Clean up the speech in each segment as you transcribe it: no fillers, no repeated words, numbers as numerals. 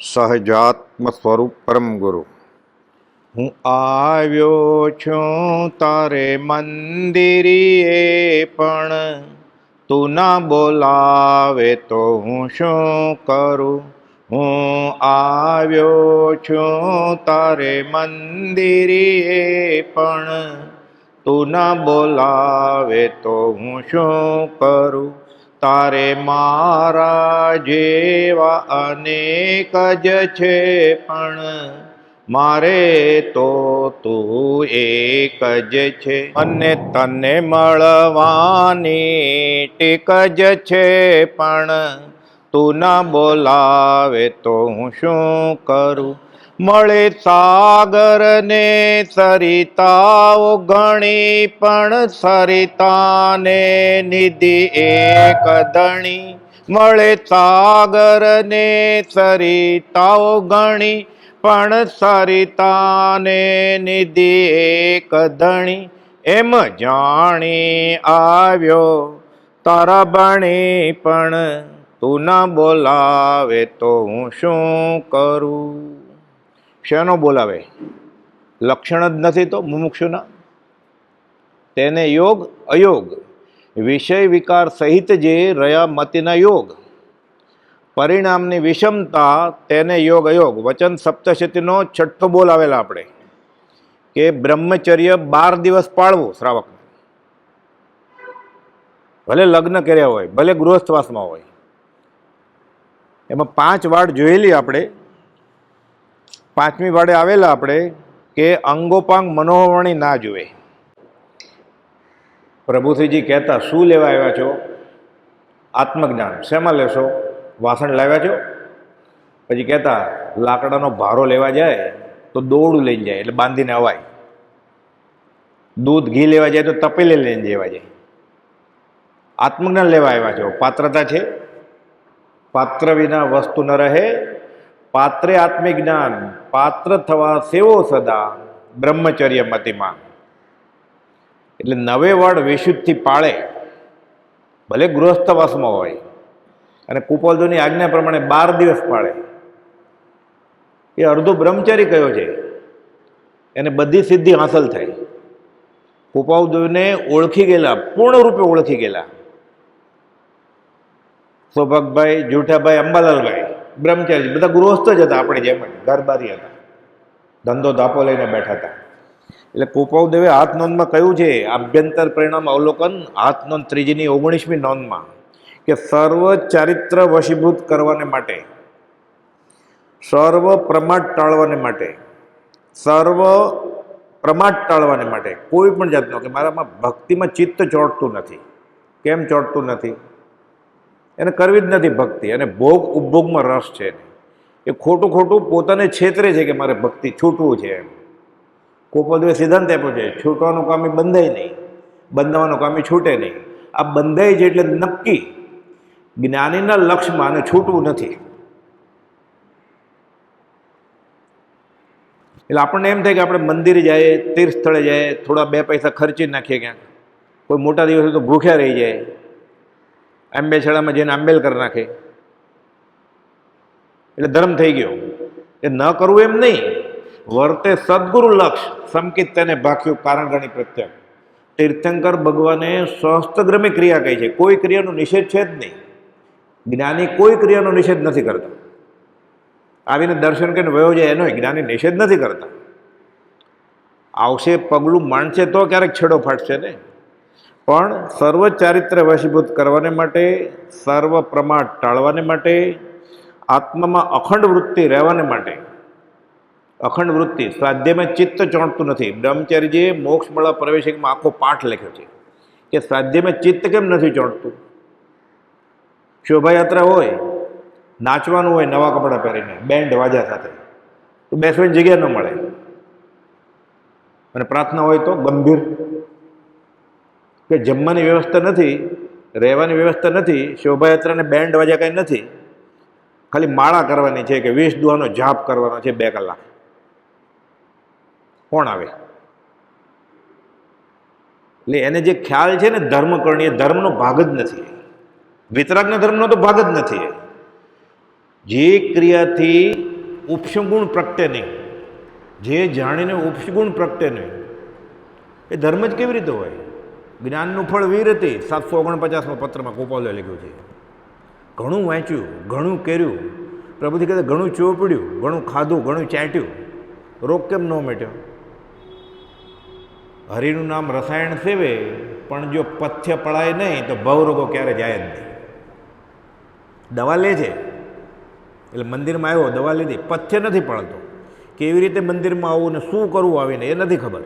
સહજાત્મ સ્વરૂપ પરમ ગુરુ. હું આવ્યો છું તારે મંદિરીએ, પણ તું ના બોલાવે તો હું શું કરું. હું આવ્યો છું તારે મંદિરીએ, પણ તું ના બોલાવે તો હું શું કરું. તારે મારા જેવા અનેક જ છે, પણ મારે તો તું એક જ છે. અને તને મળવાની ટીક જ છે, પણ તું ના બોલાવે તો હું શું કરું. મળે સાગર ને સરિતાઓ ઘણી, પણ સરિતાને નિધિ એક ધણી. મળે સાગર ને સરિતાઓ ઘણી, પણ સરિતાને નિધિ એક ધણી. એમ જાણી આવ્યો તારા ભણી, પણ તું ના બોલાવે તો હું શું કરું. શેનો બોલાવે? લક્ષણ જ નથી તો મુમુક્ષુના. તેને યોગ અયોગ વિષય વિકાર સહિત જે રહ્યા મતિના યોગ, પરિણામની વિષમતા તેને યોગ અયોગ. વચન સપ્તશતીનો છઠ્ઠો બોલ આવેલા આપણે કે બ્રહ્મચર્ય 12 દિવસ પાળવું. શ્રાવક ભલે લગ્ન કર્યા હોય, ભલે ગૃહસ્થવાસમાં હોય, એમાં 5 વાડ જોયેલી આપણે. 5મી વાડે આવેલા આપણે કે અંગોપાંગ મનોવરણી ના જુએ. પ્રભુશ્રીજી કહેતા, શું લેવા આવ્યા છો? આત્મજ્ઞાન. શેમાં લેશો? વાસણ લાવ્યા છો? પછી કહેતા, લાકડાનો ભારો લેવા જાય તો દોરડું લઈને જાય, એટલે બાંધીને અવાય. દૂધ ઘી લેવા જાય તો તપેલી લઈને જવા જાય. આત્મજ્ઞાન લેવા આવ્યા છો. પાત્રતા છે? પાત્ર વિના વસ્તુ ન રહે. પાત્રે આત્મિક જ્ઞાન, પાત્ર થવા સેવો સદા, બ્રહ્મચર્ય મતિમાં. એટલે 9 વાડ વિશુદ્ધથી પાળે, ભલે ગૃહસ્થવાસમાં હોય, અને કુપોલજોની આજ્ઞા પ્રમાણે 12 દિવસ પાળે. એ અડધો બ્રહ્મચારી કયો છે, એને બધી સિદ્ધિ હાંસલ થઈ. કુપાવદેવને ઓળખી ગયેલા, પૂર્ણ રૂપે ઓળખી ગયેલા. સૌભાગભાઈ, જુઠાભાઈ, અંબાલાલભાઈ બ્રહ્મચારી, બધા ગૃહસ્થ જ હતા, આપણે જેમ ઘરબારી હતા, ધંધો ધાપો લઈને બેઠા હતા. એટલે કુપાવદેવે હાથ નોંધમાં કહ્યું છે, આભ્યંતર પરિણામ અવલોકન હાથ નોંધ 3ની 19મી નોંધમાં, કે સર્વ ચારિત્ર વશીભૂત કરવાને માટે, સર્વ પ્રમાદ ટાળવાને માટે, સર્વ પ્રમાદ ટાળવાને માટે, કોઈ પણ જાતનો કે મારામાં ભક્તિમાં ચિત્ત ચોંટતું નથી. કેમ ચોંટતું નથી? એને કરવી જ નથી ભક્તિ, અને ભોગ ઉપભોગમાં રસ છે. એ ખોટું ખોટું પોતાને છેતરે છે કે મારે ભક્તિ છૂટવું છે. એમ કુપોલદેવે સિદ્ધાંત આપ્યો છે, છૂટવાનું કામ એ બંધાય નહીં, બંધાવાનું કામ એ છૂટે નહીં. આ બંધાય છે એટલે નક્કી જ્ઞાનીના લક્ષ્યમાં અને છૂટવું નથી. એટલે આપણને એમ થાય કે આપણે મંદિરે જાય, તીર્થ સ્થળે જાય, થોડા 2 પૈસા ખર્ચી નાખીએ, ક્યાંક કોઈ મોટા દિવસે તો ભૂખ્યા રહી જાય, આંબેછડામાં જઈને આંબેલ કરી નાખે, એટલે ધર્મ થઈ ગયો. એ ન કરવું એમ નહીં. વર્તે સદગુરુ લક્ષ, સંકિત તેને ભાખ્યું કારણ ગણી પ્રત્યક્ષ. તીર્થંકર ભગવાને સ્વસ્તગ્રમી ક્રિયા કહી છે, કોઈ ક્રિયાનો નિષેધ છે જ નહીં. જ્ઞાની કોઈ ક્રિયાનો નિષેધ નથી કરતા. આવીને દર્શન કરીને વયો જાય એનો જ્ઞાની નિષેધ નથી કરતા. આવશે પગલું માંડશે તો ક્યારેક છેડો ફાટશે ને. પણ સર્વ ચારિત્ર વશીભૂત કરવાને માટે, સર્વ પ્રમાદ ટાળવાને માટે, આત્મામાં અખંડ વૃત્તિ રહેવાને માટે. અખંડ વૃત્તિ, સ્વાધ્યાયમાં ચિત્ત ચોંટતું નથી. બ્રહ્મચારીજીએ મોક્ષ મળવા પ્રવેશિકમાં આખો પાઠ લખ્યો છે કે સ્વાધ્યાયમાં ચિત્ત કેમ નથી ચોંટતું. શોભાયાત્રા હોય, નાચવાનું હોય નવા કપડાં પહેરીને, બેન્ડ વાજા સાથે, તો બેસવાની જગ્યા ન મળે. અને પ્રાર્થના હોય તો ગંભીર, કે જમવાની વ્યવસ્થા નથી, રહેવાની વ્યવસ્થા નથી, શોભાયાત્રાને બેન્ડ વાજા કંઈ નથી, ખાલી માળા કરવાની છે કે 20 દુહાનો જાપ કરવાનો છે 2 કલાક. કોણ આવે? એટલે એને જે ખ્યાલ છે ને ધર્મકરણીય, ધર્મનો ભાગ જ નથી. વિતરાગના ધર્મનો તો ભાગ જ નથી. જે ક્રિયાથી ઉપસગુણ પ્રગટે નહીં, જે જાણીને ઉપસગુણ પ્રગટે નહીં, એ ધર્મ જ કેવી રીતે હોય? જ્ઞાનનું ફળ વીરતી 749માં પત્રમાં ગોપાલે લખ્યું છે. ઘણું વાંચ્યું, ઘણું કર્યું, પ્રભુજી કહે ઘણું ચોપડ્યું, ઘણું ખાધું, ઘણું ચાટ્યું, રોગ કેમ ન મેટ્યો? હરિનું નામ રસાયણ સેવે, પણ જો પથ્ય પડાય નહીં તો ભવરોગો ક્યારે જાય જ નહીં. દવા લે છે એટલે મંદિરમાં આવ્યો, દવા લીધી, પથ્ય નથી પડતો. કેવી રીતે મંદિરમાં આવવું ને શું કરવું આવીને એ નથી ખબર.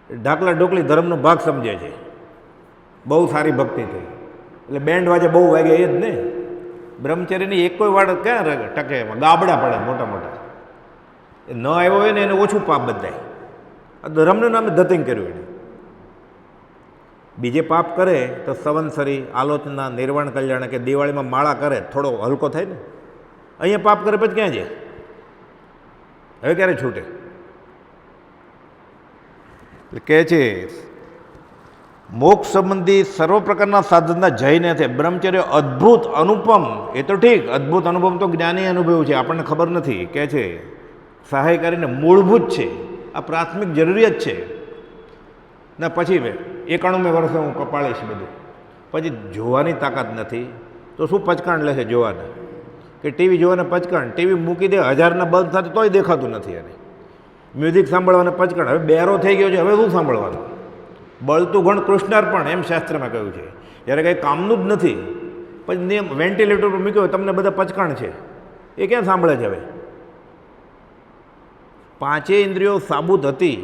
ઢાકલા ઢોકલી ધર્મનો ભાગ સમજે છે. બહુ સારી ભક્તિ થઈ એટલે બેન્ડ વાજે બહુ વાગે એ જ નહીં. બ્રહ્મચર્યની એક કોઈ વાળ ક્યાં ટકે? એમાં ગાબડા પડે મોટા મોટા. એ ન આવ્યો હોય ને એને ઓછું પાપ બધાય. આ ધર્મનું નામે ધતિંગ કર્યું એને. બીજે પાપ કરે તો સંવત્સરી, આલોચના, નિર્વાણ કલ્યાણ કે દિવાળીમાં માળા કરે થોડો હલકો થાય ને. અહીંયા પાપ કરે પછી ક્યાં જાય? હવે ક્યારે છૂટે? એટલે કહે છે મોક્ષ સંબંધી સર્વ પ્રકારના સાધનના જઈને છે. બ્રહ્મચર્ય અદ્ભુત અનુપમ, એ તો ઠીક, અદ્ભુત અનુપમ તો જ્ઞાની અનુભવ છે, આપણને ખબર નથી. કહે છે સહાયકારીને મૂળભૂત છે, આ પ્રાથમિક જરૂરિયાત છે. ના પછી 91 વર્ષે હું કપાળીશ બધું, પછી જોવાની તાકાત નથી તો શું પચકાણ લેશે જોવાને? કે ટીવી જોવાને પચકાણ, ટીવી મૂકી દે, 1000ના બલ્બ થતું તોય દેખાતું નથી એને. મ્યુઝિક સાંભળવાને પચકાણ, હવે બેરો થઈ ગયો છે, હવે શું સાંભળવાનું? બળતું ઘણ કૃષ્ણાર્પણ એમ શાસ્ત્રમાં કહ્યું છે. જ્યારે કંઈ કામનું જ નથી પછી નિયમ વેન્ટિલેટર પર મૂક્યો, તમને બધા પચકાણ છે, એ ક્યાં સાંભળે છે? હવે 5 ઇન્દ્રિયો સાબુત હતી,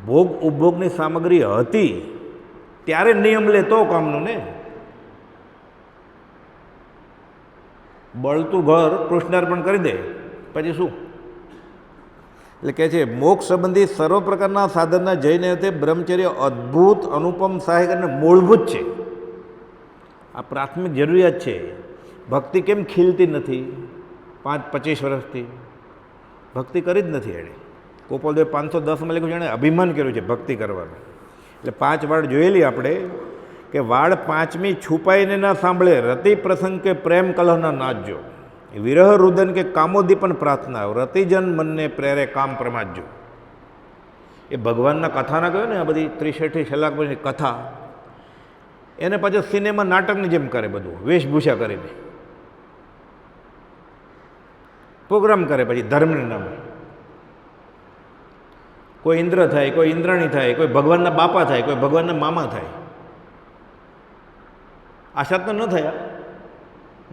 ભોગ ઉપભોગની સામગ્રી હતી, ત્યારે નિયમ લે તો કામનું ને. બળતું ઘર કૃષ્ણાર્પણ કરી દે પછી શું? એટલે કહે છે મોક્ષ સંબંધી સર્વ પ્રકારના સાધનના જઈને તે બ્રહ્મચર્ય અદ્ભુત અનુપમ સહાયકને મૂળભૂત છે. આ પ્રાથમિક જરૂરિયાત છે. ભક્તિ કેમ ખીલતી નથી? 5-25 વર્ષથી ભક્તિ કરી જ નથી એણે. ગોપાલદેવ 510માં લખ્યું છે, એણે અભિમાન કર્યું છે ભક્તિ કરવાનું. એટલે 5 વાળ જોયેલી આપણે કે વાળ 5મી છુપાઈને ના સાંભળે, રતિ પ્રસંગ કે પ્રેમ કલહના નાચજો, વિરહ રુદન કે કામોદીપન પ્રાર્થના, રતિજન મનને પ્રેરે કામ પ્રમાજજો. એ ભગવાનના કથાના કહ્યું ને, આ બધી 63 કલાક પછી કથા, એને પાછું સિનેમા નાટકની જેમ કરે, બધું વેશભૂષા કરીને પ્રોગ્રામ કરે. પછી ધર્મના નામે કોઈ ઇન્દ્ર થાય, કોઈ ઇન્દ્રાણી થાય, કોઈ ભગવાનના બાપા થાય, કોઈ ભગવાનના મામા થાય. આશા તો ન થયા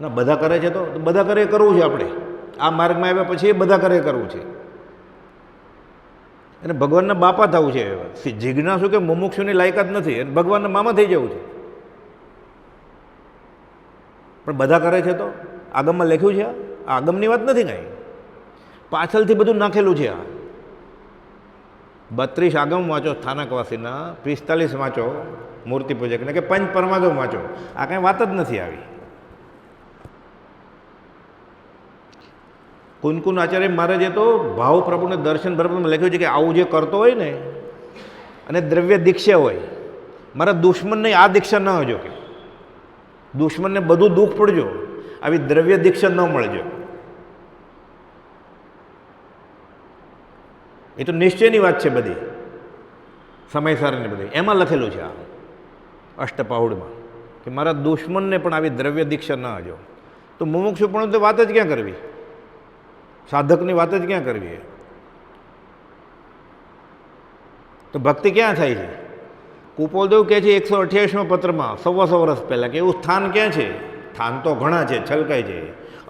ના, બધા કરે છે તો બધા કરે કરવું છે. આપણે આ માર્ગમાં આવ્યા પછી એ બધા કરે કરવું છે. અને ભગવાનના બાપા થવું છે. જિજ્ઞાસુ કે મુમુક્ષુની લાયકાત નથી, અને ભગવાનના મામા થઈ જવું છે. પણ બધા કરે છે તો આગમમાં લખ્યું છે? આ આગમની વાત નથી કાંઈ, પાછળથી બધું નાખેલું છે. આ 32 આગમ વાંચો સ્થાનકવાસીના, 45 વાંચો મૂર્તિ પૂજકને, કે પંચ પરમાગમ વાંચો. આ કાંઈ વાત જ નથી આવી. કુનકુન આચાર્ય મહારાજે તો ભાવ પ્રભુને દર્શન પ્રભુમાં લખ્યું છે કે આવું જે કરતો હોય ને અને દ્રવ્ય દીક્ષા હોય, મારા દુશ્મનને આ દીક્ષા ન હજો, કે દુશ્મનને બધું દુઃખ પડજો, આવી દ્રવ્ય દીક્ષા ન મળજો. એ તો નિશ્ચયની વાત છે બધી, સમયસારની બધી એમાં લખેલું છે આ અષ્ટપાહુડમાં, કે મારા દુશ્મનને પણ આવી દ્રવ્ય દીક્ષા ન હજો. તો મુમુક્ષુ પણ તો વાત જ ક્યાં કરવી? સાધકની વાત જ ક્યાં કરવી? તો ભક્તિ ક્યાં થાય છે? કુપોલદેવ કહે છે 128મા પત્રમાં 125 વર્ષ પહેલાં કે એવું સ્થાન ક્યાં છે? સ્થાન તો ઘણા છે, છલકાય છે.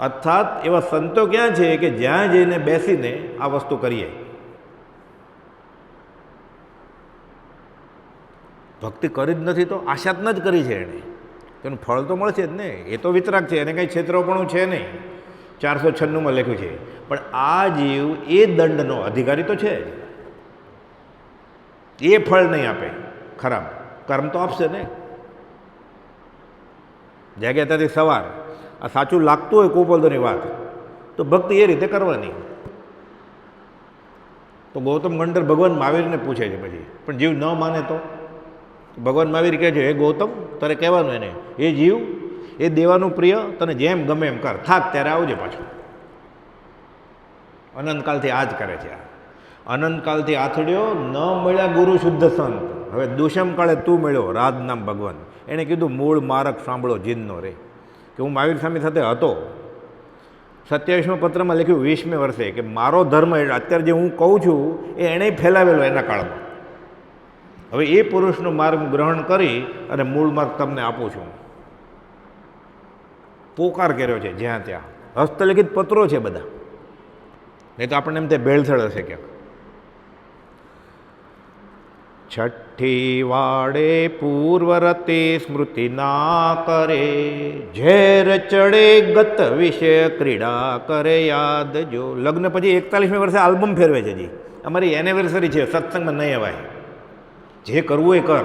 અર્થાત એવા સંતો ક્યાં છે કે જ્યાં જઈને બેસીને આ વસ્તુ કરીએ? ભક્તિ કરી જ નથી તો આશાતન જ કરી છે એણે, તેનું ફળ તો મળશે જ ને. એ તો વિતરાગ છે, એને કંઈ છેતરોપણું છે નહીં. 496માં લખ્યું છે. પણ આ જીવ એ દંડનો અધિકારી તો છે જ, એ ફળ નહીં આપે. ખરાબ કર્મ તો આપશે ને. જાગ્યા ત્યાંથી સવાર આ સાચું લાગતું હોય કુપોલદેવની વાત, તો ભક્તિ એ રીતે કરવાની. તો ગૌતમ ગંડર ભગવાન મહાવીરને પૂછે છે પછી, પણ જીવ ન માને તો ભગવાન મહાવીર કહે છે, હે ગૌતમ, તારે કહેવાનું એને, એ જીવ એ દેવાનું પ્રિય, તને જેમ ગમે એમ કર, થાક ત્યારે આવજે પાછું. અનંતકાલથી આ જ કરે છે. અનંતકાલથી આથડ્યો, ન મળ્યા ગુરુ શુદ્ધ સંત. હવે દુષ્મ કાળે તું મળ્યો રાજ નામ ભગવાન. એણે કીધું મૂળ મારક સાંભળો જીનનો રે, કે હું મહાવીર સ્વામી સાથે હતો. 27મા પત્રમાં લખ્યું 20મે વર્ષે કે મારો ધર્મ અત્યારે જે હું કહું છું એ એણે ફેલાવેલો એના કાળમાં. હવે એ પુરુષનો માર્ગ ગ્રહણ કરી અને મૂળ માર્ગ તમને આપું છું. પોકાર કર્યો છે જ્યાં ત્યાં, હસ્તલિખિત પત્રો છે બધા, નહીં તો આપણને એમ તે ભેળસેળ હશે ક્યાંક. છઠ્ઠી વાડે પૂર્વરતે સ્મૃતિ ના કરે, ઝેર ચડે ગત વિષય ક્રીડા કરે યાદ જો. લગ્ન પછી 41મે વર્ષે આલ્બમ ફેરવે છે જી. અમારી એનિવર્સરી છે, સત્સંગમાં નહીં અવાય. જે કરવું એ કર.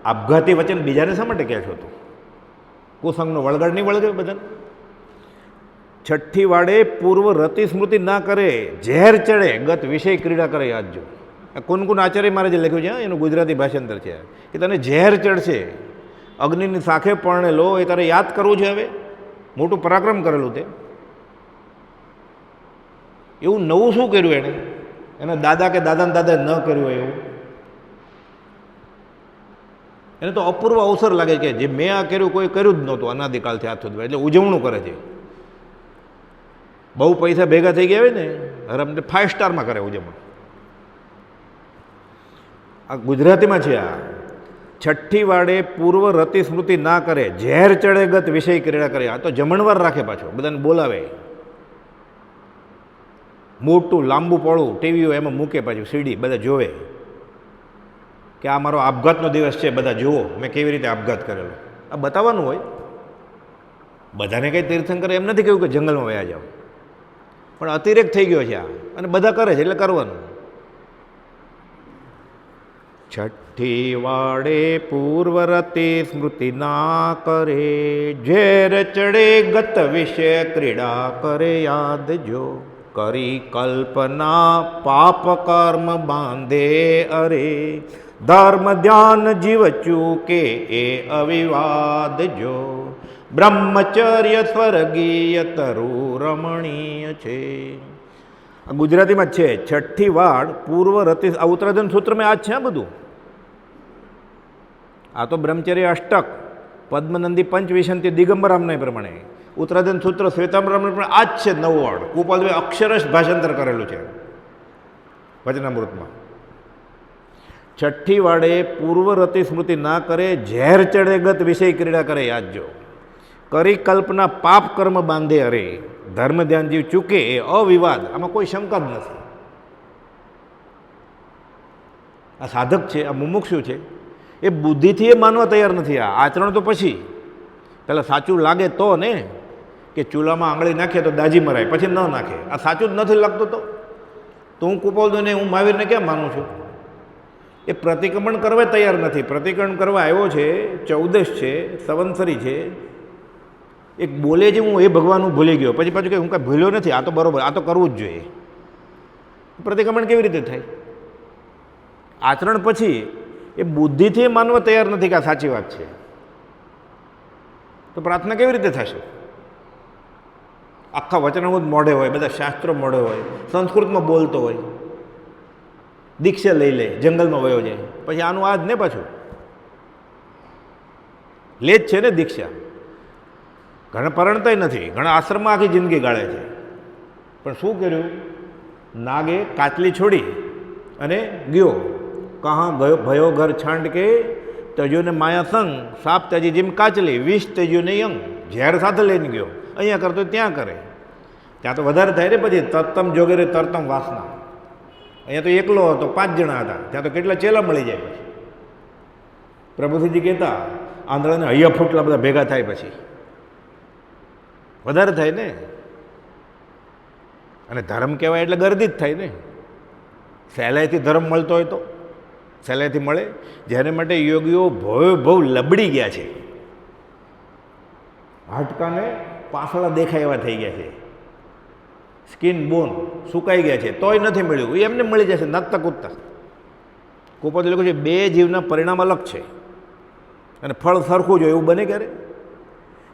આપઘાતી વચન બીજાને શા માટે કહે છો તું? કુસંગનો વળગાડ નહીં વળગે બધાને. છઠ્ઠી વાડે પૂર્વ રતિ સ્મૃતિ ના કરે, ઝેર ચડે ગત વિષય ક્રીડા કરે યાદ જો. કુનકુન આચાર્ય મારે જે લખ્યું છે એનું ગુજરાતી ભાષાંતર છે કે તને ઝેર ચડશે, અગ્નિની શાખે પરણેલો, એ તારે યાદ કરવું છે. હવે મોટું પરાક્રમ કરેલું તે, એવું નવું શું કર્યું એણે? એના દાદા કે દાદાને દાદા ન કર્યું હોય એવું. એને તો અપૂર્વ અવસર લાગે કે જે મેં આ કર્યું કોઈ કર્યું જ નહોતું અનાદિકાળથી હાથ સુધી, એટલે ઉજવણું કરે છે. બહુ પૈસા ભેગા થઈ ગયા હોય ને રમને 5 સ્ટારમાં કરે ઉજવણ. આ ગુજરાતીમાં છે. આ છઠ્ઠી વાડે પૂર્વ રતિ સ્મૃતિ ના કરે, ઝેર ચડે ગત વિષય ક્રીડા કરે. આ તો જમણવાર રાખે પાછો, બધાને બોલાવે, મોટું લાંબુ પોળું ટીવીઓ એમાં મૂકે, પાછું સીડી બધા જોવે કે આ મારો આપઘાતનો દિવસ છે, બધા જુઓ મેં કેવી રીતે આપઘાત કરેલો. આ બતાવવાનું હોય. બધાને કંઈ તીર્થંકર એમ નથી કહ્યું કે જંગલમાં વયા જાઓ, પણ અતિરેક થઈ ગયો છે આ, અને બધા કરે છે એટલે કરવાનું. છઠ્ઠી વાડે પૂર્વરતે સ્મૃતિ ના કરે, ઝેર ચડે ગત વિષય ક્રીડા કરે યાદ જો. કરી કલ્પના પાપ કર્મ બાંધે અરે, ધર્મ ધ્યાન જીવ ચૂકે એ અવિવાદ જો. બ્રહ્મચર્ય સ્વર્ગીય તરુ રમણીય છે. આ ગુજરાતીમાં જ છે. છઠ્ઠી વાડ પૂર્વ રતિ, આ ઉત્તરાધન સૂત્રમાં આ જ છે બધું. આ તો બ્રહ્મચર્ય અષ્ટક, પદ્મનંદી પંચવિશંતિ દિગંબરામને પ્રમાણે ઉત્તરાધન સૂત્ર શ્વેતાંબરામને પણ આ જ છે. 9 વાડ કુપાલભાઈ અક્ષરશ ભાષાંતર કરેલું છે વચનામૃતમાં. છઠ્ઠી વાડે પૂર્વ રતિ સ્મૃતિ ના કરે, ઝેર ચડે ગત વિષય ક્રીડા કરે યાદ જો. કરી કલ્પના પાપ કર્મ બાંધે અરે, ધર્મ ધ્યાન જીવ ચૂકે એ અવિવાદ. આમાં કોઈ શંકા જ નથી. આ સાધક છે, આ મુમુક્ષુ છે, એ બુદ્ધિથી એ માનવા તૈયાર નથી. આ આચરણ તો પછી પહેલાં સાચું લાગે તો ને, કે ચૂલામાં આંગળી નાખે તો દાજી મરાય, પછી ન નાખે. આ સાચું જ નથી લાગતું તો હું કુપાલને હું મહાવીરને કેમ માનું છું? એ પ્રતિક્રમણ કરવા તૈયાર નથી. પ્રતિક્રમણ કરવા આવ્યો છે, 14 છે, સંવત્સરી છે. એક બોલે છે હું એ ભગવાન હું ભૂલી ગયો, પછી પાછું કે હું કાંઈ ભૂલ્યો નથી, આ તો બરાબર, આ તો કરવું જ જોઈએ. પ્રતિક્રમણ કેવી રીતે થાય? આચરણ પછી એ બુદ્ધિથી માનવા તૈયાર નથી કે આ સાચી વાત છે, તો પ્રાર્થના કેવી રીતે થશે? આખા વચનામૃત મોઢે હોય, બધા શાસ્ત્રો મોઢે હોય, સંસ્કૃતમાં બોલતો હોય, દીક્ષા લઈ લે, જંગલમાં વયો જાય, પછી આનું આ જ ને પાછું લે જ છે ને દીક્ષા. ઘણા પરણતાય નથી, ઘણા આશ્રમમાં આખી જિંદગી ગાળે છે. પણ શું કર્યું? નાગે કાચલી છોડી અને ગયો. કહા ગયો ભયો ઘર છાંડ કે, તજ્યો ને માયા સંગ, સાપ તજી જેમ કાચલી, વિષ તજ્યો ને યંગ. ઝેર સાથે લઈને ગયો, અહીંયા કરતો ત્યાં કરે. ત્યાં તો વધારે થાય ને, પછી તરતમ જોગેરે તરતમ વાસના. અહીંયા તો એકલો હતો, 5 જણા હતા, ત્યાં તો કેટલા ચેલા મળી જાય. પછી પ્રભુસિંહજી કહેતા આંધળાને હૈયા ફૂટલા બધા ભેગા થાય, પછી વધારે થાય ને. અને ધર્મ કહેવાય એટલે ગર્દી જ થાય ને. સહેલાઈથી ધર્મ મળતો હોય તો સહેલાઈથી મળે. જેને માટે યોગીઓ બહુ લબડી ગયા છે, હાડકાને પાસળા દેખાય એવા થઈ ગયા છે, સ્કિન બોન સુકાઈ ગયા છે, તોય નથી મળ્યું. એ એમને મળી જશે નાખતા કૂદતા. કુપોત લોકો છે 2 જીવના પરિણામ અલગ છે અને ફળ સરખું જ હોય એવું બને ક્યારે?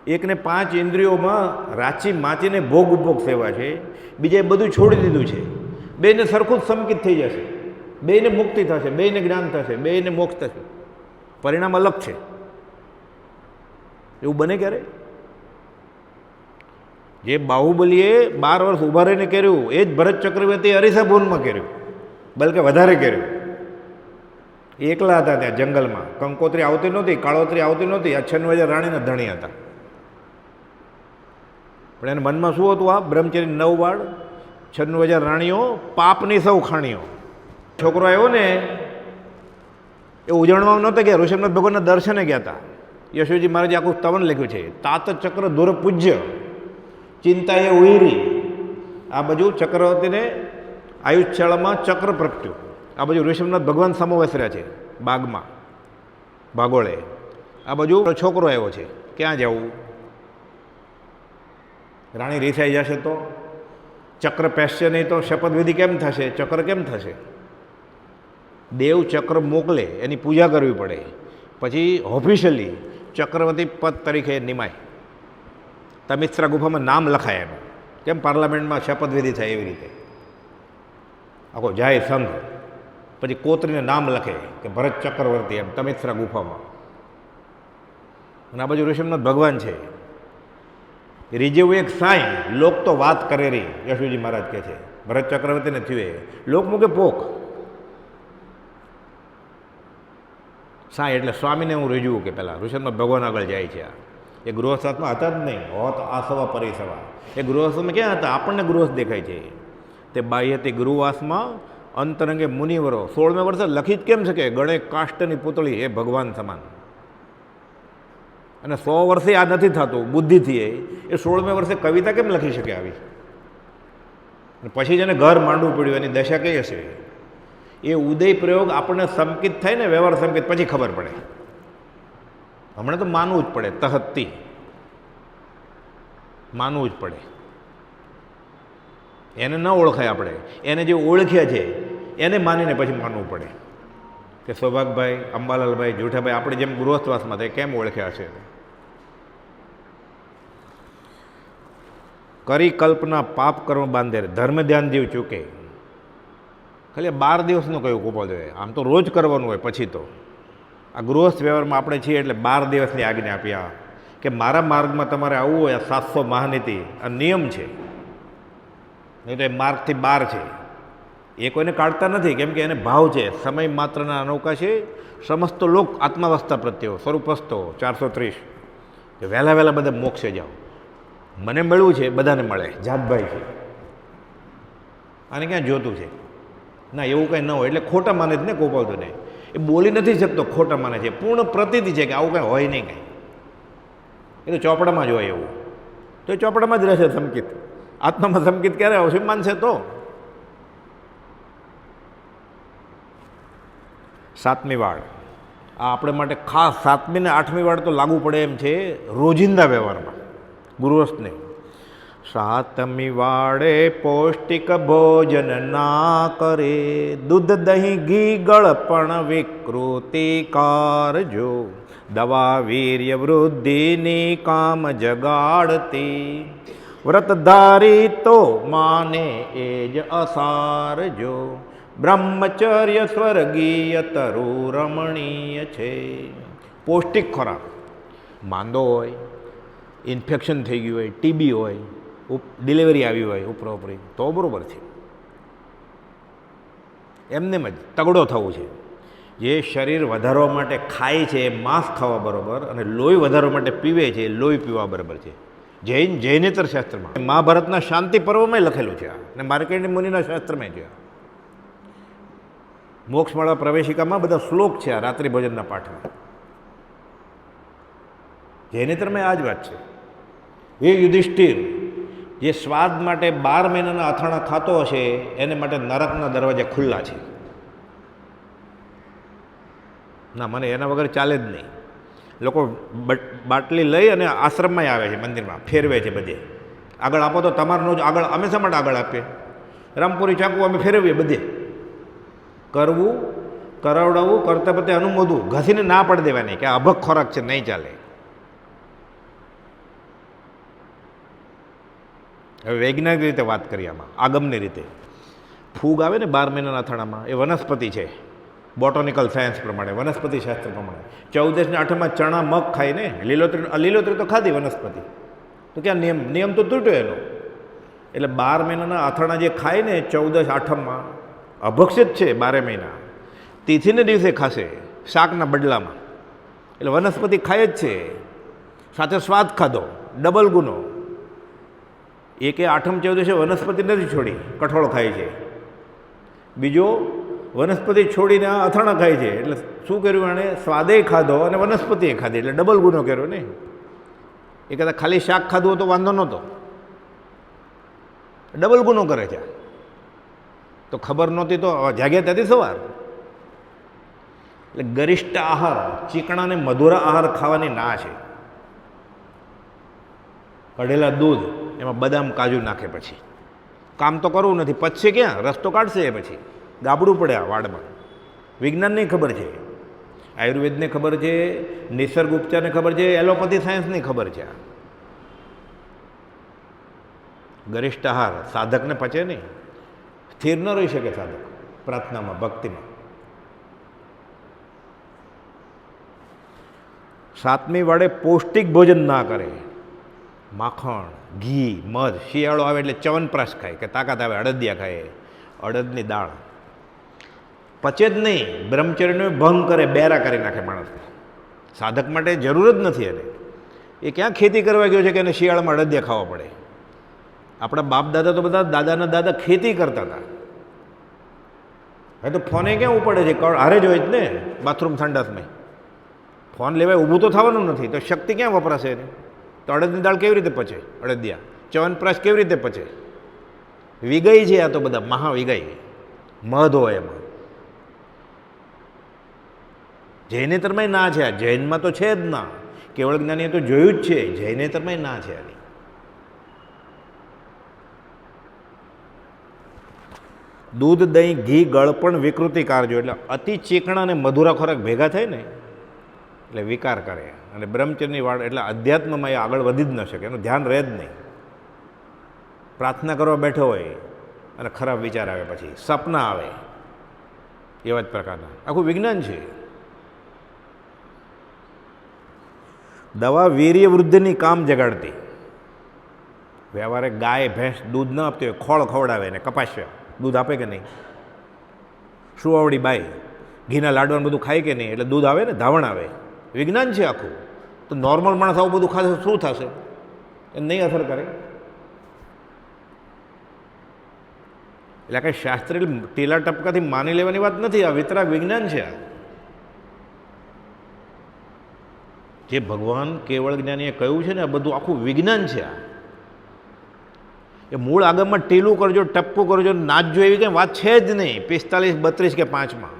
એકને 5 ઇન્દ્રિયોમાં રાચી માચીને ભોગ ઉપભોગ સેવા છે, બીજાએ બધું છોડી દીધું છે. બેને સરખું જ સંકિત થઈ જશે, બેને મુક્તિ થશે, બેને જ્ઞાન થશે, બેને મોક્ષ થશે. પરિણામ અલગ છે. એવું બને ક્યારે? જે બાહુબલીએ 12 વર્ષ ઊભા રહીને કર્યું એ જ ભરત ચક્રવર્તી અરીસા ભુવનમાં કર્યું, બલકે વધારે કર્યું. એકલા હતા ત્યાં જંગલમાં, કંકોત્રી આવતી નહોતી, કાળોતરી આવતી નહોતી. આ 96,000 રાણીના ધણી હતા. પણ એને મનમાં શું હતું? આ બ્રહ્મચર્ય 9 વાળ, 96,000 રાણીઓ, પાપની સૌ ખાણીઓ. છોકરો આવ્યો ને એ ઉજવણમાં નહોતા ગયા, ઋષભનાથ ભગવાનના દર્શને ગયા હતા. યશોજી મહારાજે આખું સ્તવન લખ્યું છે. તાત ચક્ર ધુર પૂજ્ય ચિંતા એ ઉઈરી. આ બાજુ ચક્રવર્તીને આયુષ્યાળામાં ચક્ર પ્રગટ્યું, આ બાજુ ઋષભનાથ ભગવાન સમવસ્ર્યા છે બાગમાં, ભાગોળે. આ બાજુ છોકરો આવ્યો છે, ક્યાં જવું? રાણી રીસાઈ જશે તો? ચક્ર પહેરશે નહીં તો શપથવિધિ કેમ થશે? ચક્ર કેમ થશે? દેવ ચક્ર મોકલે એની પૂજા કરવી પડે, પછી ઓફિશિયલી ચક્રવર્તી પદ તરીકે નિમાય. તમિશ્રા ગુફામાં નામ લખાય એનું, કેમ પાર્લામેન્ટમાં શપથવિધિ થાય એવી રીતે આખો જાય સંઘ, પછી કોતરીને નામ લખે કે ભરત ચક્રવર્તી, એમ તમિશ્રા ગુફામાં. અને આ બાજુ ઋષભનાથ ભગવાન છે. રીજેવું એક સાંઈ, લોક તો વાત કરે રહી. યશુજી મહારાજ કહે છે ભરત ચક્રવર્તીને થયું એ લોક મૂકે પોખ. સાંઈ એટલે સ્વામીને હું રીજવું કે પહેલાં ઋષભનાથ ભગવાન આગળ જાય છે. એ ગૃહસ્થાત્મા હતા જ નહીં, હોત આસવા પરિસવા. એ ગૃહસ્થમાં ક્યાં હતા? આપણને ગૃહસ્થ દેખાય છે. તે બાહ્યથી ગૃહવાસમાં અંતરંગે મુનિવરો. 16મે વર્ષે લખી જ કેમ શકે? ગણે કાષ્ટની પૂતળી એ ભગવાન સમાન. અને 100 વર્ષે આ નથી થતું બુદ્ધિથી. એ 16મે વર્ષે કવિતા કેમ લખી શકે આવી? પછી જ એને ઘર માંડવું પડ્યું. એની દશા કઈ હશે? એ ઉદય પ્રયોગ આપણને સંકિત થાય ને, વ્યવહાર સંકિત, પછી ખબર પડે. હમણાં તો માનવું જ પડે, તહત્તી માનવું જ પડે. એને ન ઓળખાય આપણે, એને જે ઓળખ્યા છે એને માનીને પછી માનવું પડે કે સૌભાગભાઈ, અંબાલાલભાઈ, જૂઠાભાઈ આપણે જેમ ગૃહસ્થવાસમાં થાય કેમ ઓળખ્યા છે. કરી કલ્પના પાપ કર્મ બાંધે, ધર્મ ધ્યાન જીવ ચૂકે. ખાલી 12 દિવસનું કયું કૂપો જોઈએ, આમ તો રોજ કરવાનું હોય. પછી તો આ ગૃહસ્થ વ્યવહારમાં આપણે છીએ એટલે 12 દિવસની આજ્ઞા આપ્યા કે મારા માર્ગમાં તમારે આવવું હોય. આ 700 મહાનીતિ આ નિયમ છે, નહીં તો એ માર્ગથી 12 છે. એ કોઈને કાઢતા નથી, કેમ કે એને ભાવ છે સમય માત્રના અનોખા છે. સમસ્ત લોક આત્માવસ્થા પ્રત્યે સ્વરૂપસ્તો 430 કે વહેલા વહેલા બધા મોક્ષે જાઓ. મને મળવું છે, બધાને મળે, જાતભાઈ છે. આને ક્યાં જોતું છે? ના, એવું કંઈ ન હોય એટલે ખોટા માને જ ને ગોપાલતો ને. એ બોલી નથી શકતો, ખોટા માને છે. પૂર્ણ પ્રતીતિ છે કે આવું કંઈ હોય નહીં કંઈ. એ તો ચોપડામાં જ હોય એવું. તો એ ચોપડામાં જ રહેશે સંકિત. આત્મામાં સંકિત ક્યારે આવશે? માનશે તો. 7મી વાળ આ આપણે માટે ખાસ. 7મી ને 8મી વાળ તો લાગુ પડે એમ છે રોજિંદા વ્યવહારમાં ગૃહસ્થને. 7મી વાળે પૌષ્ટિક ભોજન ના કરે, દૂધ દહીં ઘી ગળપણ વિકૃતિ કારજો, દવા વીર્ય વૃદ્ધિની કામ જગાડતી, વ્રતધારી તો માને એ જ અસારજો, બ્રહ્મચર્ય સ્વર્ગીય તરુ રમણીય છે. પૌષ્ટિક ખોરાક. માંદો હોય, ઇન્ફેક્શન થઈ ગયું હોય, ટીબી હોય, ડિલિવરી આવી હોય ઉપરોપરી, તો બરાબર છે. એમનેમ જ તગડો થવું છે. જે શરીર વધારવા માટે ખાય છે એ માંસ ખાવા બરાબર, અને લોહી વધારવા માટે પીવે છે એ લોહી પીવા બરાબર છે. જૈનેતર શાસ્ત્રમાં, મહાભારતના શાંતિ પર્વમાં લખેલું છે આ, અને માર્કંડેય મુનિના શાસ્ત્રમાં છે. મોક્ષમાળા પ્રવેશિકામાં બધા શ્લોક છે આ રાત્રિ ભોજનના પાઠમાં. જૈનેતરમાં આ જ વાત છે. એ યુધિષ્ઠિર જે સ્વાદ માટે 12 મહિનાના અથાણા ખાતો હશે એને માટે નરકના દરવાજા ખુલ્લા છે. ના, મને એના વગર ચાલે જ નહીં. લોકો બાટલી લઈ અને આશ્રમમાં આવે છે, મંદિરમાં ફેરવે છે બધે. આગળ આપો તો તમારનું જ આગળ, અમે શા માટે આગળ આપીએ? રામપુરી ચાકુ અમે ફેરવીએ બધે. કરવું, કરાવડાવવું, કરતા પતે અનુમોદવું, ઘસીને ના પાડી દેવાની કે અભગ ખોરાક છે, નહીં ચાલે. હવે વૈજ્ઞાનિક રીતે વાત કરીએ આમાં, આગમની રીતે. ફૂગ આવે ને 12 મહિનાના અથાણામાં, એ વનસ્પતિ છે. બોટોનિકલ સાયન્સ પ્રમાણે, વનસ્પતિ શાસ્ત્ર પ્રમાણે 14 ને 8માં ચણા મગ ખાય ને, લીલોતરી તો ખાધી વનસ્પતિ, તો ક્યાં નિયમ તો તૂટ્યો એનો. એટલે 12 મહિનાના અથાણા જે ખાય ને 14 8માં, અભક્ષિત છે 12 મહિના, તિથિને દિવસે ખાશે શાકના બદલામાં. એટલે વનસ્પતિ ખાય જ છે, સાથે સ્વાદ ખાધો, ડબલ ગુનો. એકે 8મ 14 વનસ્પતિ નથી છોડી, કઠોળ ખાય છે. બીજો વનસ્પતિ છોડીને આ અથાણા ખાય છે. એટલે શું કર્યું એણે? સ્વાદે ખાધો અને વનસ્પતિએ ખાધી, એટલે ડબલ ગુનો કર્યો ને. એ કદાચ ખાલી શાક ખાધું તો વાંધો નહોતો, ડબલ ગુનો કરે છે. તો ખબર નહોતી તો જાગ્યા ત્યાંથી સવાર. એટલે ગરિષ્ઠ આહાર, ચીકણા અને મધુરા આહાર ખાવાની ના છે. કઢેલા દૂધ, એમાં બદામ કાજુ નાખે, પછી કામ તો કરવું નથી, પચશે ક્યાં? રસ્તો કાઢશે એ પછી ગાબડું પડે આ વાડમાં. વિજ્ઞાનની ખબર છે, આયુર્વેદને ખબર છે, નિસર્ગ ઉપચારને ખબર છે, એલોપેથી સાયન્સની ખબર છે. ગરિષ્ઠ આહાર સાધકને પચે નહીં, સ્થિર ન રહી શકે સાધક પ્રાર્થનામાં, ભક્તિમાં. 7મી વાડે પૌષ્ટિક ભોજન ના કરે. માખણ, ઘી, મધ, શિયાળો આવે એટલે ચ્યવનપ્રાશ ખાય કે તાકાત આવે, અડદિયા ખાય, અડદની દાળ. પચે જ નહીં, બ્રહ્મચર્યનો ભંગ કરે, બેરા કરી નાખે માણસને. સાધક માટે જરૂર જ નથી એને. એ ક્યાં ખેતી કરવા ગયો છે કે એને શિયાળામાં અડદિયા ખાવા પડે? આપણા બાપ દાદા તો બધા દાદાના દાદા ખેતી કરતા હતા. હવે તો ફોને ક્યાં ઉપાડે છે? હારે જ હોય જ ને બાથરૂમ સંડાસમાં. ફોન લેવાય, ઊભું તો થવાનું નથી, તો શક્તિ ક્યાં વપરાશે એને? તો અડદની દાળ કેવી રીતે પચે? અડદિયા, ચ્યવનપ્રાશ કેવી રીતે પચે? વિગઈ છે આ તો બધા, મહાવિગઈ. મધ હોય એમાં. જૈનેતરમાં ના છે, જૈનમાં તો છે જ ના. કેવળ જ્ઞાનીએ તો જોયું જ છે, જૈનેતરમાં ના છે આની. દૂધ, દહીં, ઘી, ગળપણ વિકૃતિ કારજો. એટલે અતિ ચીકણા અને મધુરા ખોરાક ભેગા થાય ને એટલે વિકાર કરે. અને બ્રહ્મચર્યની વાડ એટલે અધ્યાત્મમાં એ આગળ વધી જ ન શકે, એનું ધ્યાન રહે જ નહીં. પ્રાર્થના કરવા બેઠો હોય અને ખરાબ વિચાર આવે, પછી સપના આવે, એવા જ પ્રકારના. આખું વિજ્ઞાન છે. દવા વીર્ય વૃદ્ધિની કામ જગાડતી. વ્યવહારે ગાય ભેંસ દૂધ ન આપતી હોય, ખોળ ખવડાવે ને કપાસ્યા, દૂધ આપે કે નહીં? સુવાવડી બાઈ ઘીના લાડવાનું બધું ખાય કે નહીં? એટલે દૂધ આવે ને, ધાવણ આવે. વિજ્ઞાન છે આખું. તો નોર્મલ માણસ આવું બધું ખાશે શું થશે? એ નહીં અસર કરે. એટલે કંઈ શાસ્ત્રીય ટીલા ટપકાથી માની લેવાની વાત નથી, આ વિતરાગ વિજ્ઞાન છે. આ જે ભગવાન કેવળ જ્ઞાનીએ કહ્યું છે ને, આ બધું આખું વિજ્ઞાન છે. આ એ મૂળ આગમમાં ટીલું કરજો, ટપકું કરજો, નાચજો, એવી કંઈ વાત છે જ નહીં. 45, 32 કે 5માં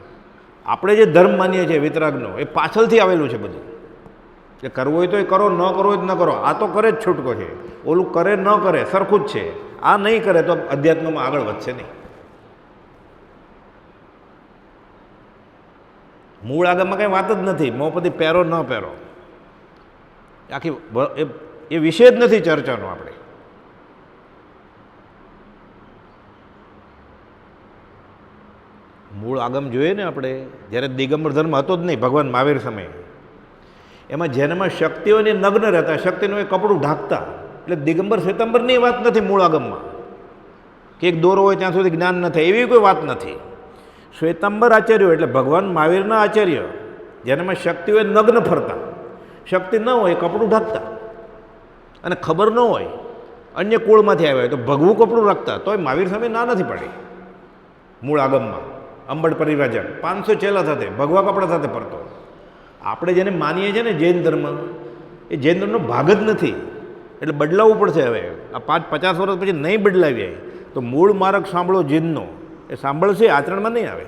આપણે જે ધર્મ માનીએ છીએ વિતરાગનો, એ પાછળથી આવેલું છે બધું. એ કરવું હોય તો એ કરો, ન કરવું હોય તો ન કરો. આ તો કરે જ છૂટકો છે, ઓલું કરે ન કરે સરખું જ છે. આ નહીં કરે તો અધ્યાત્મમાં આગળ વધશે નહીં. મૂળ આગમમાં કંઈ વાત જ નથી. મોપતિ પહેરો ન પહેરો, આખી એ વિષય જ નથી ચર્ચાનો. આપણે મૂળ આગમ જોઈએ ને, આપણે જ્યારે દિગંબર ધર્મ હતો જ નહીં ભગવાન મહાવીર સમયે, એમાં જેનામાં શક્તિઓને નગ્ન રહેતા, શક્તિનું એ કપડું ઢાંકતા. એટલે દિગંબર શ્વેતાંબરની વાત નથી મૂળ આગમમાં, કે એક દોરો હોય ત્યાં સુધી જ્ઞાન ન થાય, એવી કોઈ વાત નથી. શ્વેતાંબર આચાર્યો એટલે ભગવાન મહાવીરના આચાર્ય, જેનામાં શક્તિઓ નગ્ન ફરતા, શક્તિ ન હોય કપડું ઢાંકતા, અને ખબર ન હોય અન્ય કુળમાંથી આવ્યા હોય તો ભગવું કપડું રાખતા. તોય મહાવીર સામે ના નથી પડી. મૂળ આગમમાં અંબડ પરિવ્રાજક 500 ચેલા સાથે ભગવા કપડા સાથે ફરતો. આપણે જેને માનીએ છીએ ને જૈન ધર્મ, એ જૈન ધર્મનો ભાગ જ નથી. એટલે બદલાવવું પડશે. હવે આ 50 વર્ષ પછી નહીં બદલાવીએ તો મૂળ માર્ગ સાંભળો જૈનનો, એ સાંભળશે, આચરણમાં નહીં આવે.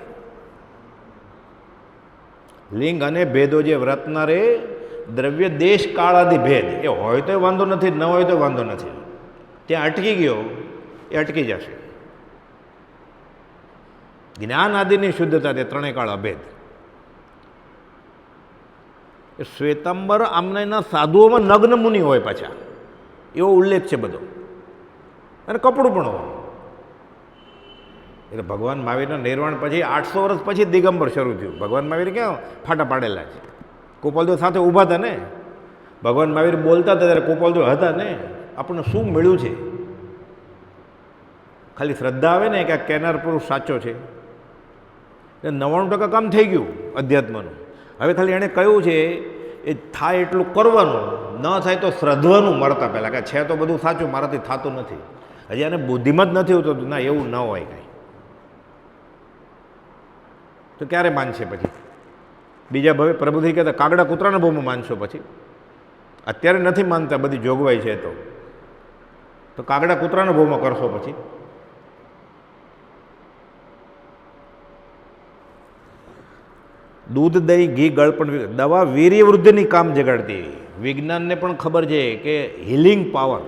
લિંગ અને ભેદો જે વ્રતના રે, દ્રવ્ય દેશ કાળ આદિ ભેદ, એ હોય તો વાંધો નથી, ન હોય તો વાંધો નથી. ત્યાં અટકી ગયો એ અટકી જશે. જ્ઞાન આદિની શુદ્ધતા, તે ત્રણેય કાળ અભેદ. એ શ્વેતાંબર આમના સાધુઓમાં નગ્ન મુનિ હોય પાછા, એવો ઉલ્લેખ છે બધો. અને કપડું પણ હોય. એટલે ભગવાન મહાવીરના નિર્વાણ પછી 800 વર્ષ પછી દિગંબર શરૂ થયું. ભગવાન મહાવીર ક્યાં ફાટા પાડેલા છે? ગોપાલદેવ સાથે ઊભા હતા ને. ભગવાન મહાવીર બોલતા હતા ત્યારે ગોપાલદેવ હતા ને. આપણને શું મળ્યું છે? ખાલી શ્રદ્ધા આવે ને કે આ કેનાર પુરુષ સાચો છે, એટલે 99% કામ થઈ ગયું અધ્યાત્મનું. હવે ખાલી એણે કહ્યું છે એ થાય એટલું કરવાનું, ન થાય તો શ્રદ્ધવાનું મરતા પહેલાં કે છે તો બધું સાચું, મારાથી થતું નથી. હજી આને બુદ્ધિમાં જ નથી હોતું. ના, એવું ન હોય કાંઈ. તો ક્યારે માનશે પછી? બીજા ભવે પ્રભુથી કહેતા કાગડા કૂતરાના ભાવમાં માનશો પછી? અત્યારે નથી માનતા, બધી જોગવાઈ છે તો કાગડા કૂતરાના ભાવમાં કરશો પછી? દૂધ, દહીં, ઘી, ગળપણ, દવા વીર્ય વૃદ્ધિની કામ જગાડતી. વિજ્ઞાનને પણ ખબર છે કે હિલિંગ પાવર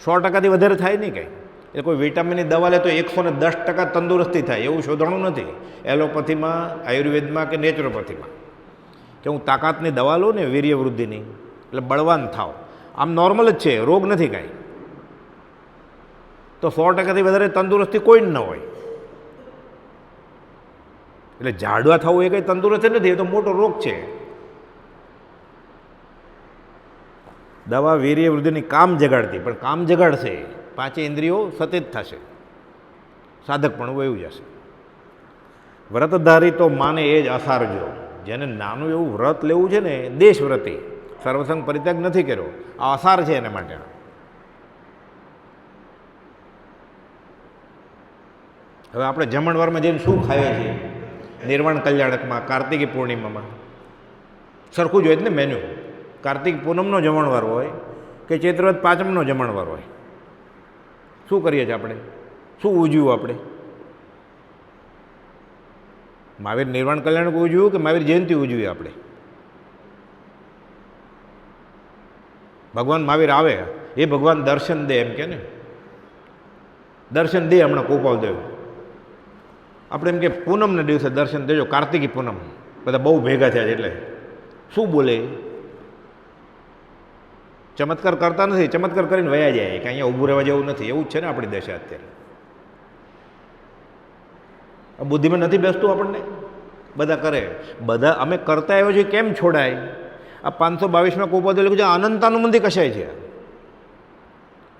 100%થી વધારે થાય નહીં કંઈ. એટલે કોઈ વિટામિનની દવા લે તો 110% તંદુરસ્તી થાય એવું શોધણું નથી એલોપેથીમાં, આયુર્વેદમાં કે નેચરોપેથીમાં. કે હું તાકાતની દવા લઉં ને વીર્ય વૃદ્ધિની એટલે બળવાન થાવ, આમ નોર્મલ જ છે, રોગ નથી કાંઈ. તો 100%થી વધારે તંદુરસ્તી કોઈ જ ન હોય. એટલે જાડવા થવું એ કંઈ તંદુરસ્તી નથી, એ તો મોટો રોગ છે. દવા વીર્ય વૃદ્ધિની કામ જગાડતી, પણ કામ જગાડશે, 5 ઇન્દ્રિયો સતત થશે, સાધક પણ વયું જશે. વ્રતધારી તો માને એ જ અસારજો. જેને નાનું એવું વ્રત લેવું છે ને, દેશ વ્રતી, સર્વસંગ પરિત્યાગ નથી કર્યો, આ અસાર છે એના માટે. હવે આપણે જમણવારમાં જઈને શું ખાઈએ છીએ? નિર્વાણ કલ્યાણકમાં, કાર્તિકી પૂર્ણિમામાં સરખું જ હોય ને મેન્યુ. કાર્તિક પૂનમનો જમણવાર હોય કે ચૈત્રવદ પાંચમનો જમણવાર હોય. શું કરીએ છીએ આપણે? શું ઉજવ્યું આપણે? મહાવીર નિર્વાણ કલ્યાણક ઉજવ્યું કે મહાવીર જયંતિ ઉજવી આપણે? ભગવાન મહાવીર આવે એ ભગવાન દર્શન દે એમ કે ને, દર્શન દે. હમણાં ગોપાલદેવ આપણે એમ કે પૂનમના દિવસે દર્શન દેજો, કાર્તિકી પૂનમ, બધા બહુ ભેગા થયા છે એટલે શું બોલે? ચમત્કાર કરતા નથી, ચમત્કાર કરીને વયા જાય કે અહીંયા ઊભું રહેવા જેવું નથી. એવું જ છે ને આપણી દશા અત્યારે. આ બુદ્ધિમાં નથી બેસતું આપણને. બધા કરે, બધા અમે કરતા આવ્યો છીએ, કેમ છોડાય? આ 522માં ગોપાલદેવ લખ્યું છે અનંતાનુબંધી કશાય છે.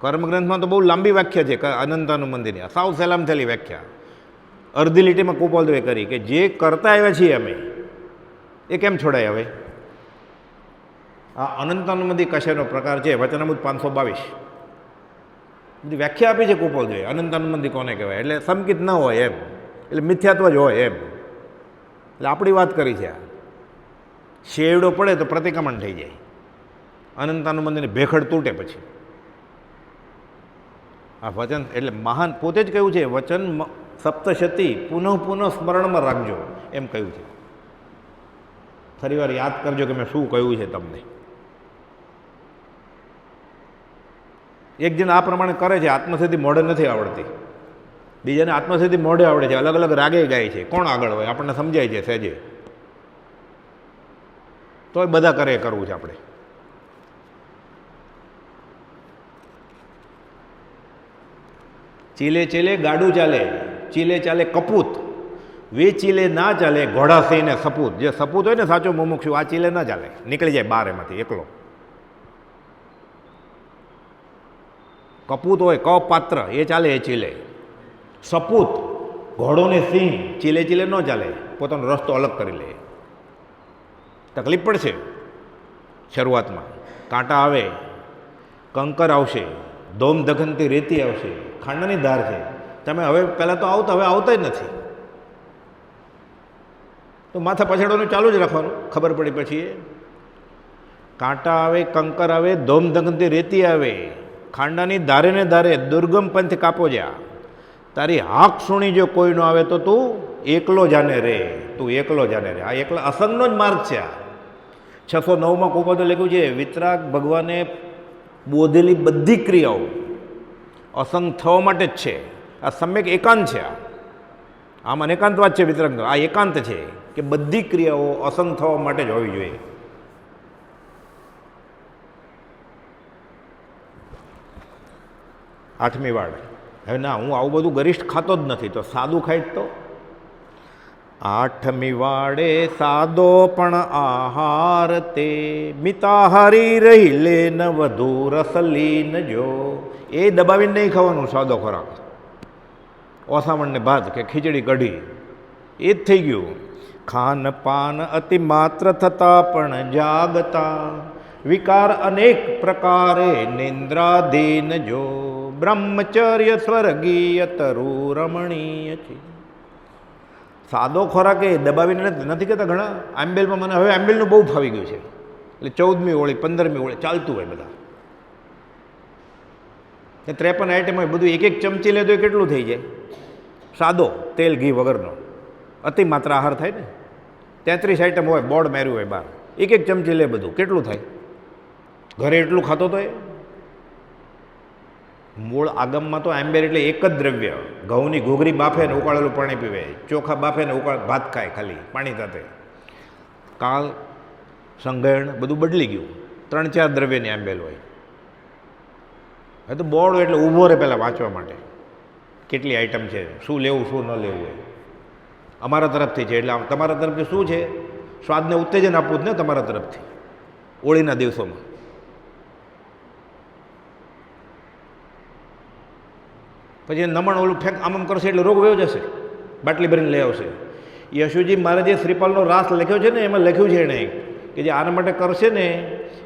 કર્મગ્રંથમાં તો બહુ લાંબી વ્યાખ્યા છે અનંતાનુબંધીની, સાવ સલામ થયેલી વ્યાખ્યા અડધી લીટીમાં ગોપાલદેવે કરી કે જે કરતા આવ્યા છીએ અમે એ કેમ છોડાય? હવે આ અનંતાનુબંધી કશાયનો પ્રકાર છે. વચનામૃત 522 બધી વ્યાખ્યા આપી છે ગોપાલદેવે. અનંતાનુબંધી કોને કહેવાય? એટલે સંકિત ન હોય એમ, એટલે મિથ્યાત્વ જ હોય એમ. એટલે આપણી વાત કરી છે. શેવડો પડે તો પ્રતિક્રમણ થઈ જાય, અનંતાનુબંધીની ભેખડ તૂટે પછી. આ વચન એટલે મહાન પોતે જ કહ્યું છે, વચન સપ્તશતી પુનઃ પુનઃ સ્મરણમાં રાખજો એમ કહ્યું છે. ફરી વાર યાદ કરજો કે મેં શું કહ્યું છે તમને. એક જણ આ પ્રમાણે કરે છે, આત્મસિદ્ધિ મોઢે નથી આવડતી, બીજાને આત્મસિદ્ધિ મોઢે આવડે છે, અલગ અલગ રાગે ગાય છે. કોણ આગળ હોય આપણને સમજાય છે સહેજે, તોય બધા કરે, કરવું છે આપણે. ચીલે ચીલે ગાડું ચાલે, ચીલે ચાલે કપૂત, વે ચીલે ના ચાલે ઘોડા સિંહ ને સપૂત. જે સપૂત હોય ને સાચો મુમુક્ષુ, આ ચીલે ના ચાલે, નીકળી જાય બહાર એમાંથી એકલો. કપૂત હોય કપાત્ર એ ચાલે, એ ચીલે. સપૂત ઘોડો ને સિંહ ચીલે ચીલે ન ચાલે, પોતાનો રસ્તો અલગ કરી લે. તકલીફ પડશે શરૂઆતમાં, કાંટા આવે, કંકર આવશે, ધોમ ધખનતી રેતી આવશે, ખાંડની ધાર છે. તમે હવે પહેલાં તો આવતા, હવે આવતા જ નથી. તો માથા પછાડવાનું ચાલુ જ રાખવાનું. ખબર પડી પછી કાંટા આવે, કંકર આવે, ધોમ ધખનતી રેતી આવે, ખાંડાની ધારે ને ધારે દુર્ગમ પંથ કાપો જા. તારી હાક સુણી જો કોઈ ન આવે તો તું એકલો જાને રે, તું એકલો જાને રે. આ એકલા અસંગનો જ માર્ગ છે. આ 609માં ગોપાલદેવે લખ્યું છે, વિતરાગ ભગવાને બોધેલી બધી ક્રિયાઓ અસંગ થવા માટે જ છે. આ સમ્યક એકાંત છે. આમાં એકાંતવાદ છે વિતરાગ. આ એકાંત છે કે બધી ક્રિયાઓ અસંગ થવા માટે જ હોવી જોઈએ. 8મી વાડ. હવે ના, હું આવું બધું ગરિષ્ઠ ખાતો જ નથી, તો સાદું ખાઈ જ તો. 8મી વાડે સાદો પણ આહાર તે, મિતાહારી રહી લે ન વધુ રસલીન જો. એ દબાવીને નહીં ખાવાનું સાદો ખોરાક, ઓસામણ ને ભાત કે ખીચડી કઢી એ જ થઈ ગયું. ખાન પાન અતિ માત્ર થતા પણ જાગતા, વિકાર અનેક પ્રકારે નિંદ્રાધીન જો. બ્રહ્મચર્ય સ્વર્ગીય તરુ રમણીય છે. સાદો ખોરાક એ દબાવીને નથી કહેતા ઘણા. આંબેલમાં મને હવે આંબેલનું બહુ ફાવી ગયું છે, એટલે 14મી હોળી 15મી હોળી ચાલતું હોય બધા. 53 આઈટમ હોય, બધું એક એક ચમચી લે તો એ કેટલું થઈ જાય? સાદો તેલ ઘી વગરનો અતિ માત્ર આહાર થાય ને. 33 આઈટમ હોય, બોર્ડ માર્યું હોય બહાર, એક એક ચમચી લે, બધું કેટલું થાય? ઘરે એટલું ખાતો તો એ. મૂળ આગમમાં તો આંબેર એટલે એક જ દ્રવ્ય. ઘઉંની ઘૂઘરી બાફે ને ઉકાળેલું પાણી પીવે, ચોખા બાફે ને ભાત ખાય ખાલી પાણી સાથે. કાળ સંઘેણ બધું બદલી ગયું, 3-4 દ્રવ્યની આંબેલ હોય. હવે તો બોર્ડ એટલે ઊભો રહે પહેલાં વાંચવા માટે, કેટલી આઈટમ છે, શું લેવું શું ન લેવું હોય. અમારા તરફથી છે, એટલે તમારા તરફથી શું છે? સ્વાદને ઉત્તેજન આપવું જ ને તમારા તરફથી હોળીના દિવસોમાં. પછી નમણ ઓલું ફેંક આમ કરશે એટલે રોગ વયો જશે, બાટલી ભરીને લઈ આવશે. યશુજી મહારાજે શ્રીપાલનો રાસ લખ્યો છે ને, એમાં લખ્યું છે એણે કે જે આના માટે કરશે ને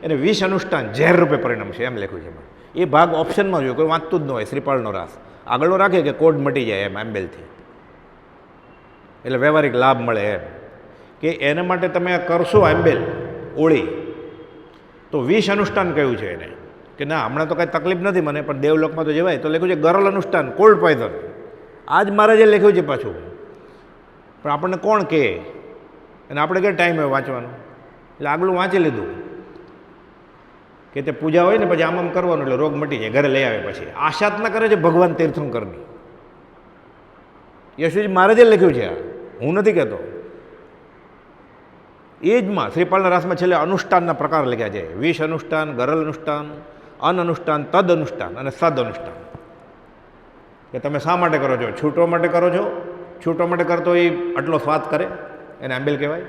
એને 20 અનુષ્ઠાન ઝેર રૂપે પરિણમશે, એમ લખ્યું છે એમાં. એ ભાગ ઓપ્શનમાં જોયો, કોઈ વાંચતું જ ન હોય. શ્રીપાલનો રાસ આગળનો રાખે કે કોડ મટી જાય એમ આંબેલથી, એટલે વ્યવહારિક લાભ મળે એમ. કે એના માટે તમે આ કરશો આંબેલ ઓળી તો 20 અનુષ્ઠાન કહ્યું છે એને. કે ના હમણાં તો કાંઈ તકલીફ નથી મને, પણ દેવલોકમાં તો જવાય. તો લખ્યું છે ગરલ અનુષ્ઠાન, કોલ્ડ પોઈઝન. આ જ મહારાજે લખ્યું છે પાછું. પણ આપણને કોણ કહે, અને આપણે કે ટાઈમ હોય વાંચવાનો, એટલે આગલું વાંચી લીધું કે તે પૂજા હોય ને પછી આમ કરવાનું એટલે રોગ મટી જાય, ઘરે લઈ આવે. પછી આશાતના કરે છે ભગવાન તીર્થંકરની. યશુજી મહારાજે લખ્યું છે, આ હું નથી કહેતો. એ જમાં શ્રીપાલના રાસમાં છેલ્લે અનુષ્ઠાનના પ્રકાર લખ્યા છે. 20 અનુષ્ઠાન, ગરલ અનુષ્ઠાન, અન અનુષ્ઠાન, તદ અનુષ્ઠાન અને સદ અનુષ્ઠાન. કે તમે શા માટે કરો છો? છૂટવા માટે કરો છો. છૂટવા માટે કરતો એ આટલો સ્વાદ કરે, એને આંબેલ કહેવાય.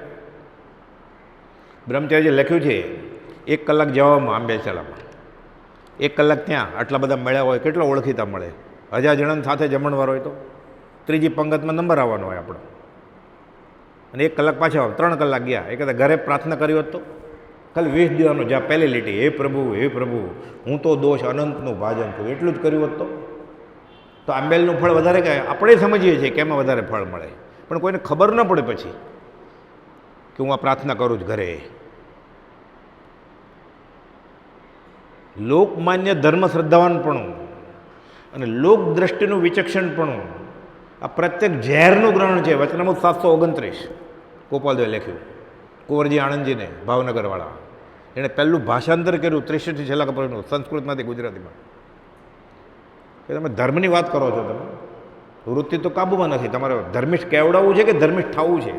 બ્રહ્મચર્ય લખ્યું છે 1 કલાક જવામાં આંબેલ ચાલામાં, 1 કલાક ત્યાં આટલા બધા મળ્યા હોય, કેટલો ઓળખીતા મળે. 1000 જણાની સાથે જમણવાર હોય તો ત્રીજી પંગતમાં નંબર આવવાનો હોય આપણો, અને 1 કલાક પાછા આવે, 3 કલાક ગયા. એ કદાચ ઘરે પ્રાર્થના કરી હોત તો ખાલી 20 દેવાનું, જ્યાં પહેલી લીટી હે પ્રભુ હું તો દોષ અનંતનું ભાજન છું, એટલું જ કર્યું હોત તો આંબેલનું ફળ વધારે કાંઈ આપણે સમજીએ છીએ કે એમાં વધારે ફળ મળે. પણ કોઈને ખબર ન પડે પછી કે હું આ પ્રાર્થના કરું છું ઘરે. લોકમાન્ય ધર્મ શ્રદ્ધાવાનપણું અને લોક દ્રષ્ટિનું વિચક્ષણપણું આ પ્રત્યેક ઝેરનું ગ્રહણ છે. વચનામૃત 729 ગોપાલદેવે લખ્યું, કુંવરજી આણંદજીને, ભાવનગરવાળા. એણે પહેલું ભાષાંતર કર્યું 63 છેલ્લા કપડનું, સંસ્કૃતમાંથી ગુજરાતીમાં. કે તમે ધર્મની વાત કરો છો, તમે વૃત્તિ તો કાબૂમાં નથી. તમારે ધર્મિષ્ઠ કેવડાવવું છે કે ધર્મિષ્ઠ થવું છે?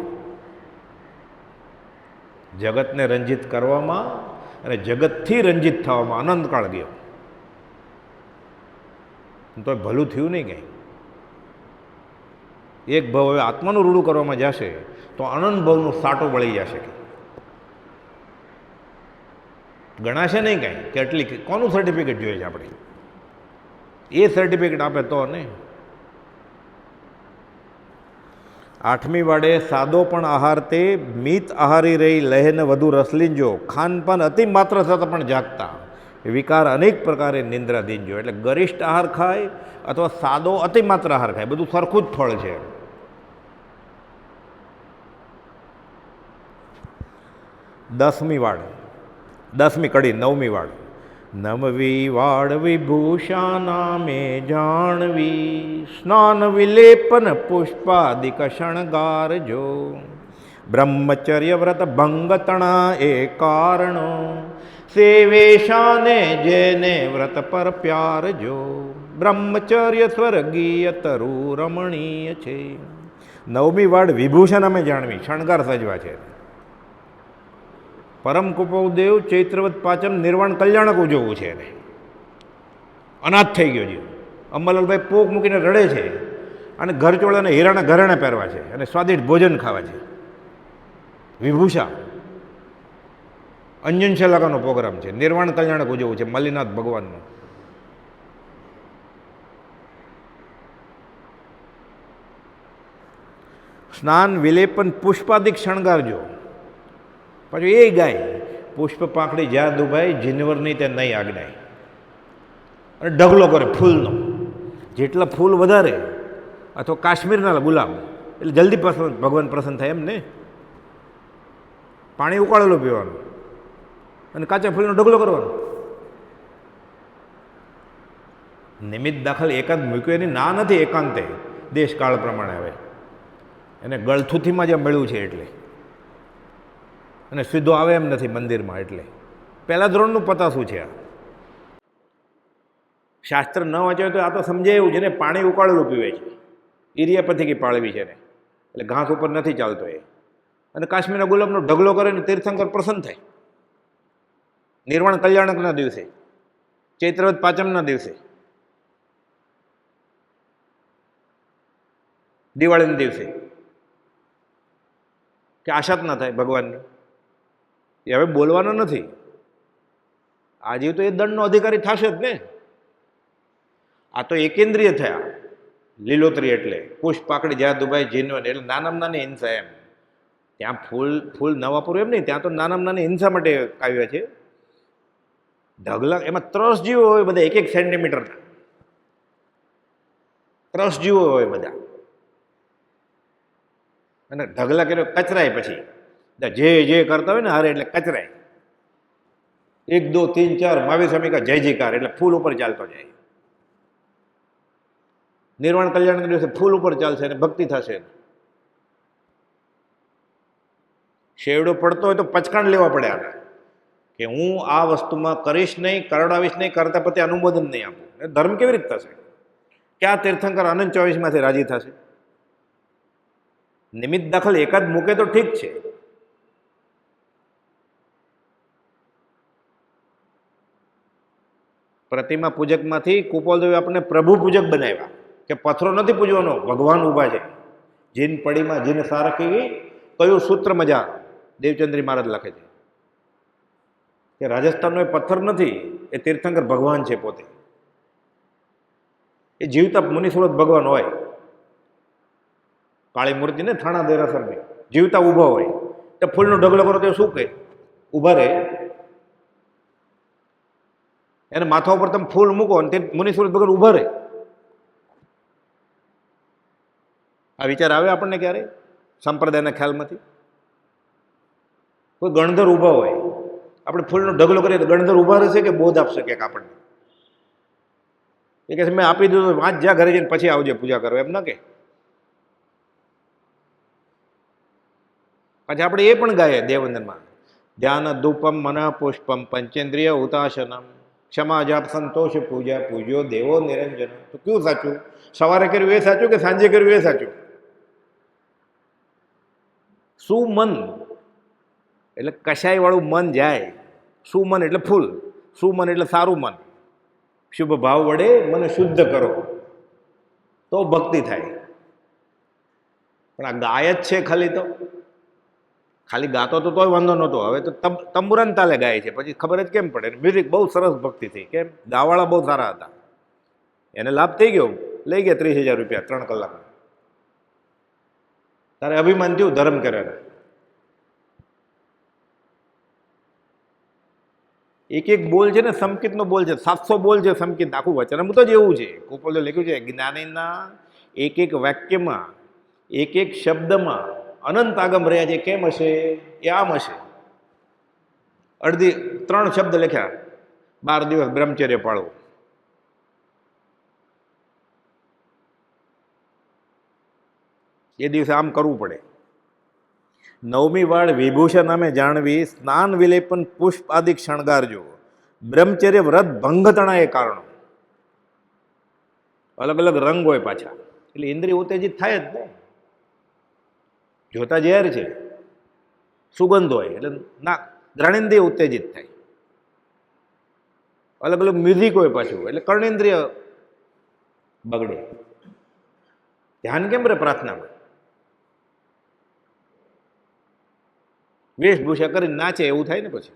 જગતને રંજિત કરવામાં અને જગતથી રંજિત થવામાં અનંતકાળ ગયો, તો ભલું થયું નહીં કંઈ. એક ભાવ હવે આત્માનું રૂડું કરવામાં જશે તો અનંત ભાવનું સાટો વળી જશે. ગણાશે નહીં કાંઈ કે એટલી કોનું સર્ટિફિકેટ જોઈએ છે આપણે? એ સર્ટિફિકેટ આપે તો ને. 8મી વાડે સાદો પણ આહાર તે, મિત આહારી રહી લહેને વધુ રસલીન જો. ખાનપાન અતિ માત્ર થતાં પણ જાગતા, વિકાર અનેક પ્રકારે નિંદ્રાધીન જો. એટલે ગરિષ્ઠ આહાર ખાય અથવા સાદો અતિ માત્ર આહાર ખાય, બધું સરખું જ ફળ છે. 10મી વાડ, 10મી કડી, 9મી વાડ. નમવી વાડ વિભૂષા નામે જાણવી, સ્નાન વિલેપન પુષ્પાદિક શણગાર જો. બ્રહ્મચર્ય વ્રત ભંગ તણા એ કારણો, સેવેશાને જેને વ્રત પર પ્યાર જો. બ્રહ્મચર્ય સ્વર્ગીય તરુ રમણીય છે. 9મી વાડ વિભૂષા નામે જાણવી, શણગાર સજવા છે. પરમ કુપોદેવ ચૈત્રવત પાચમ નિર્વાણ કલ્યાણક ઉજવવું છે એને. અનાથ થઈ ગયો જીવ, અંબાલાલભાઈ પોક મૂકીને રડે છે અને ઘરચોળાને હીરાના ઘરેણા પહેરવા છે અને સ્વાદિષ્ટ ભોજન ખાવા છે. વિભૂષા અંજન શલાકાનો પ્રોગ્રામ છે, નિર્વાણ કલ્યાણક ઉજવવું છે મલ્લીનાથ ભગવાનનું. સ્નાન વિલેપન પુષ્પાદિક શણગારજો. પછી એ ગાય પુષ્પ પાંખડી જ્યાં દુભાઈ જીનવરની તે નહીં આગનાય. અને ઢગલો કરે ફૂલનો, જેટલા ફૂલ વધારે અથવા કાશ્મીરના ગુલાબ એટલે જલ્દી ભગવાન પ્રસન્ન થાય એમ ને. પાણી ઉકાળેલું પીવાનું અને કાચા ફૂલનો ઢગલો કરવાનો. નિમિત્ત દાખલ એકાંત મૂક્યો એની ના નથી, એકાંતે દેશ કાળ પ્રમાણે આવે એને ગળથુથીમાં જે મળ્યું છે એટલે, અને સીધો આવે એમ નથી મંદિરમાં. એટલે પહેલા ધોરણનું પતાસું છે આ. શાસ્ત્ર ન વાંચ્યો તો આ તો સમજાય એવું છે ને, પાણી ઉકાળેલું પીવે છે, ઇરિયા પથિકી પાળવી છે ને, એટલે ઘાસ ઉપર નથી ચાલતો એ. અને કાશ્મીરના ગુલાબનો ઢગલો કરે ને તીર્થંકર પ્રસન્ન થાય. નિર્વાણ કલ્યાણકના દિવસે, ચૈત્રવદ પાંચમના દિવસે, દિવાળીના દિવસે કે આશા ના થાય ભગવાનની. એ હવે બોલવાનો નથી. આજે તો એ દંડનો અધિકારી થશે જ ને. આ તો એકેન્દ્રિય થયા. લીલોતરી એટલે પુષ્પ પાકડી જ્યાં દુભાઈ જીનવન એટલે નાનામાં નાની હિંસા એમ. ત્યાં ફૂલ ન વાપરવું એમ નહીં, ત્યાં તો નાનામાં નાની હિંસા માટે આવ્યા છે. ઢગલા એમાં 3 જીવો હોય બધા, 1-1 સેન્ટીમીટરના 3 જીવો હોય બધા. અને ઢગલા કર્યો કચરાય. પછી જે કરતા હોય ને હારે એટલે કચરાય. 1 2 3 4 મહાવીર સ્વામી કા જય જયકાર એટલે ફૂલ ઉપર ચાલતો જાય. નિર્વાણ કલ્યાણ દિવસે ફૂલ ઉપર ચાલશે અને ભક્તિ થશે. શેવડો પડતો હોય તો પચકાણ લેવા પડે આને કે હું આ વસ્તુમાં કરીશ નહીં, કરડાવીશ નહીં, કરતા પછી અનુમોદન નહીં આપું. ધર્મ કેવી રીતે થશે? ક્યાં તીર્થંકર આનંદ 24માંથી રાજી થશે? નિમિત્ત દાખલ એકાદ મૂકે તો ઠીક છે. પ્રતિમા પૂજકમાંથી કુપોલદેવે આપણને પ્રભુ પૂજક બનાવ્યા કે પથ્થરો નથી પૂજવાનો, ભગવાન ઊભા છે. જીન પડીમાં જીન સારખી કયું સૂત્ર મજા દેવચંદ્રી મહારાજ લખે છે કે રાજસ્થાનનો એ પથ્થર નથી, એ તીર્થંકર ભગવાન છે પોતે. એ જીવતા મુનિસુરત ભગવાન હોય. કાળી મૂર્તિ ને થાણા દેરાસરની જીવતા ઊભા હોય. તો ફૂલનો ઢગલો કરો તો શું કહે? ઊભા રહે. એને માથા ઉપર તમે ફૂલ મૂકો અને તે મુનિસુરત ભગવાન ઊભા રહે. આ વિચાર આવે આપણને ક્યારે સંપ્રદાયના ખ્યાલમાંથી? કોઈ ગણધર ઊભા હોય, આપણે ફૂલનો ઢગલો કરીએ તો ગણધર ઊભા રહેશે કે બોધ આપશે કે આપણને? એ કહે છે મેં આપી દીધું, વાંચ જ્યાં ઘરે જઈને પછી આવજે પૂજા કરો, એમ ના કે. પછી આપણે એ પણ ગાઈએ દેવવંદનમાં, ધ્યાન ધૂપમ મન પુષ્પમ પંચેન્દ્રિય હુતાશનમ ક્ષમા જાપ સંતોષ પૂજા પૂજ્યો દેવો નિરંજન. તો કયું સાચું? સવારે કર્યું એ સાચું કે સાંજે કર્યું એ સાચું? સુમન એટલે કશાય વાળું મન જાય. સુમન એટલે ફૂલ, સુમન એટલે સારું મન. શુભ ભાવ વડે મને શુદ્ધ કરો તો ભક્તિ થાય. પણ આ ગાય જ છે ખાલી. તો ખાલી ગાતો તો તોય વાંધો નહોતો. હવે તો તંબુરાન તાલે ગાય છે, પછી ખબર જ કેમ પડે? મ્યુઝિક બહુ સરસ ભક્તિ થઈ. કેમ? ગાવાળા બહુ સારા હતા. એને લાભ થઈ ગયો, લઈ ગયા 30,000 રૂપિયા 3 કલાકમાં. તારે અભિમાન થયું ધર્મ કરે. એક બોલ છે ને સંકિતનો બોલ છે, 700 બોલ છે સંકિત. આખું વચનામૃત જ એવું છે. ગોપાલે લખ્યું છે જ્ઞાનીના એક વાક્યમાં, એક શબ્દમાં અનંત આગમ રહ્યા છે. કેમ હશે? એ આમ હશે. 3 શબ્દ લખ્યા, 12 દિવસ બ્રહ્મચર્ય પાળવું. એ દિવસે આમ કરવું પડે. 9મી વાળ વિભૂષણ નામે જાણવી, સ્નાન વિલેપન પુષ્પ આદિક શણગારજો, બ્રહ્મચર્ય વ્રત ભંગ તણાય કારણો. અલગ અલગ રંગ હોય પાછા, એટલે ઇન્દ્રિય ઉત્તેજિત થાય જ ને. જોતા ઝેર છે, સુગંધ હોય એટલે ના ઘ્રાણેન્દ્રિય ઉત્તેજિત થાય. અલગ અલગ મ્યુઝિક હોય પાછું એટલે કર્ણેન્દ્રિય બગડે. ધ્યાન કેમ રહે પ્રાર્થનામાં? વેશભૂષા કરીને નાચે એવું થાય ને પછી.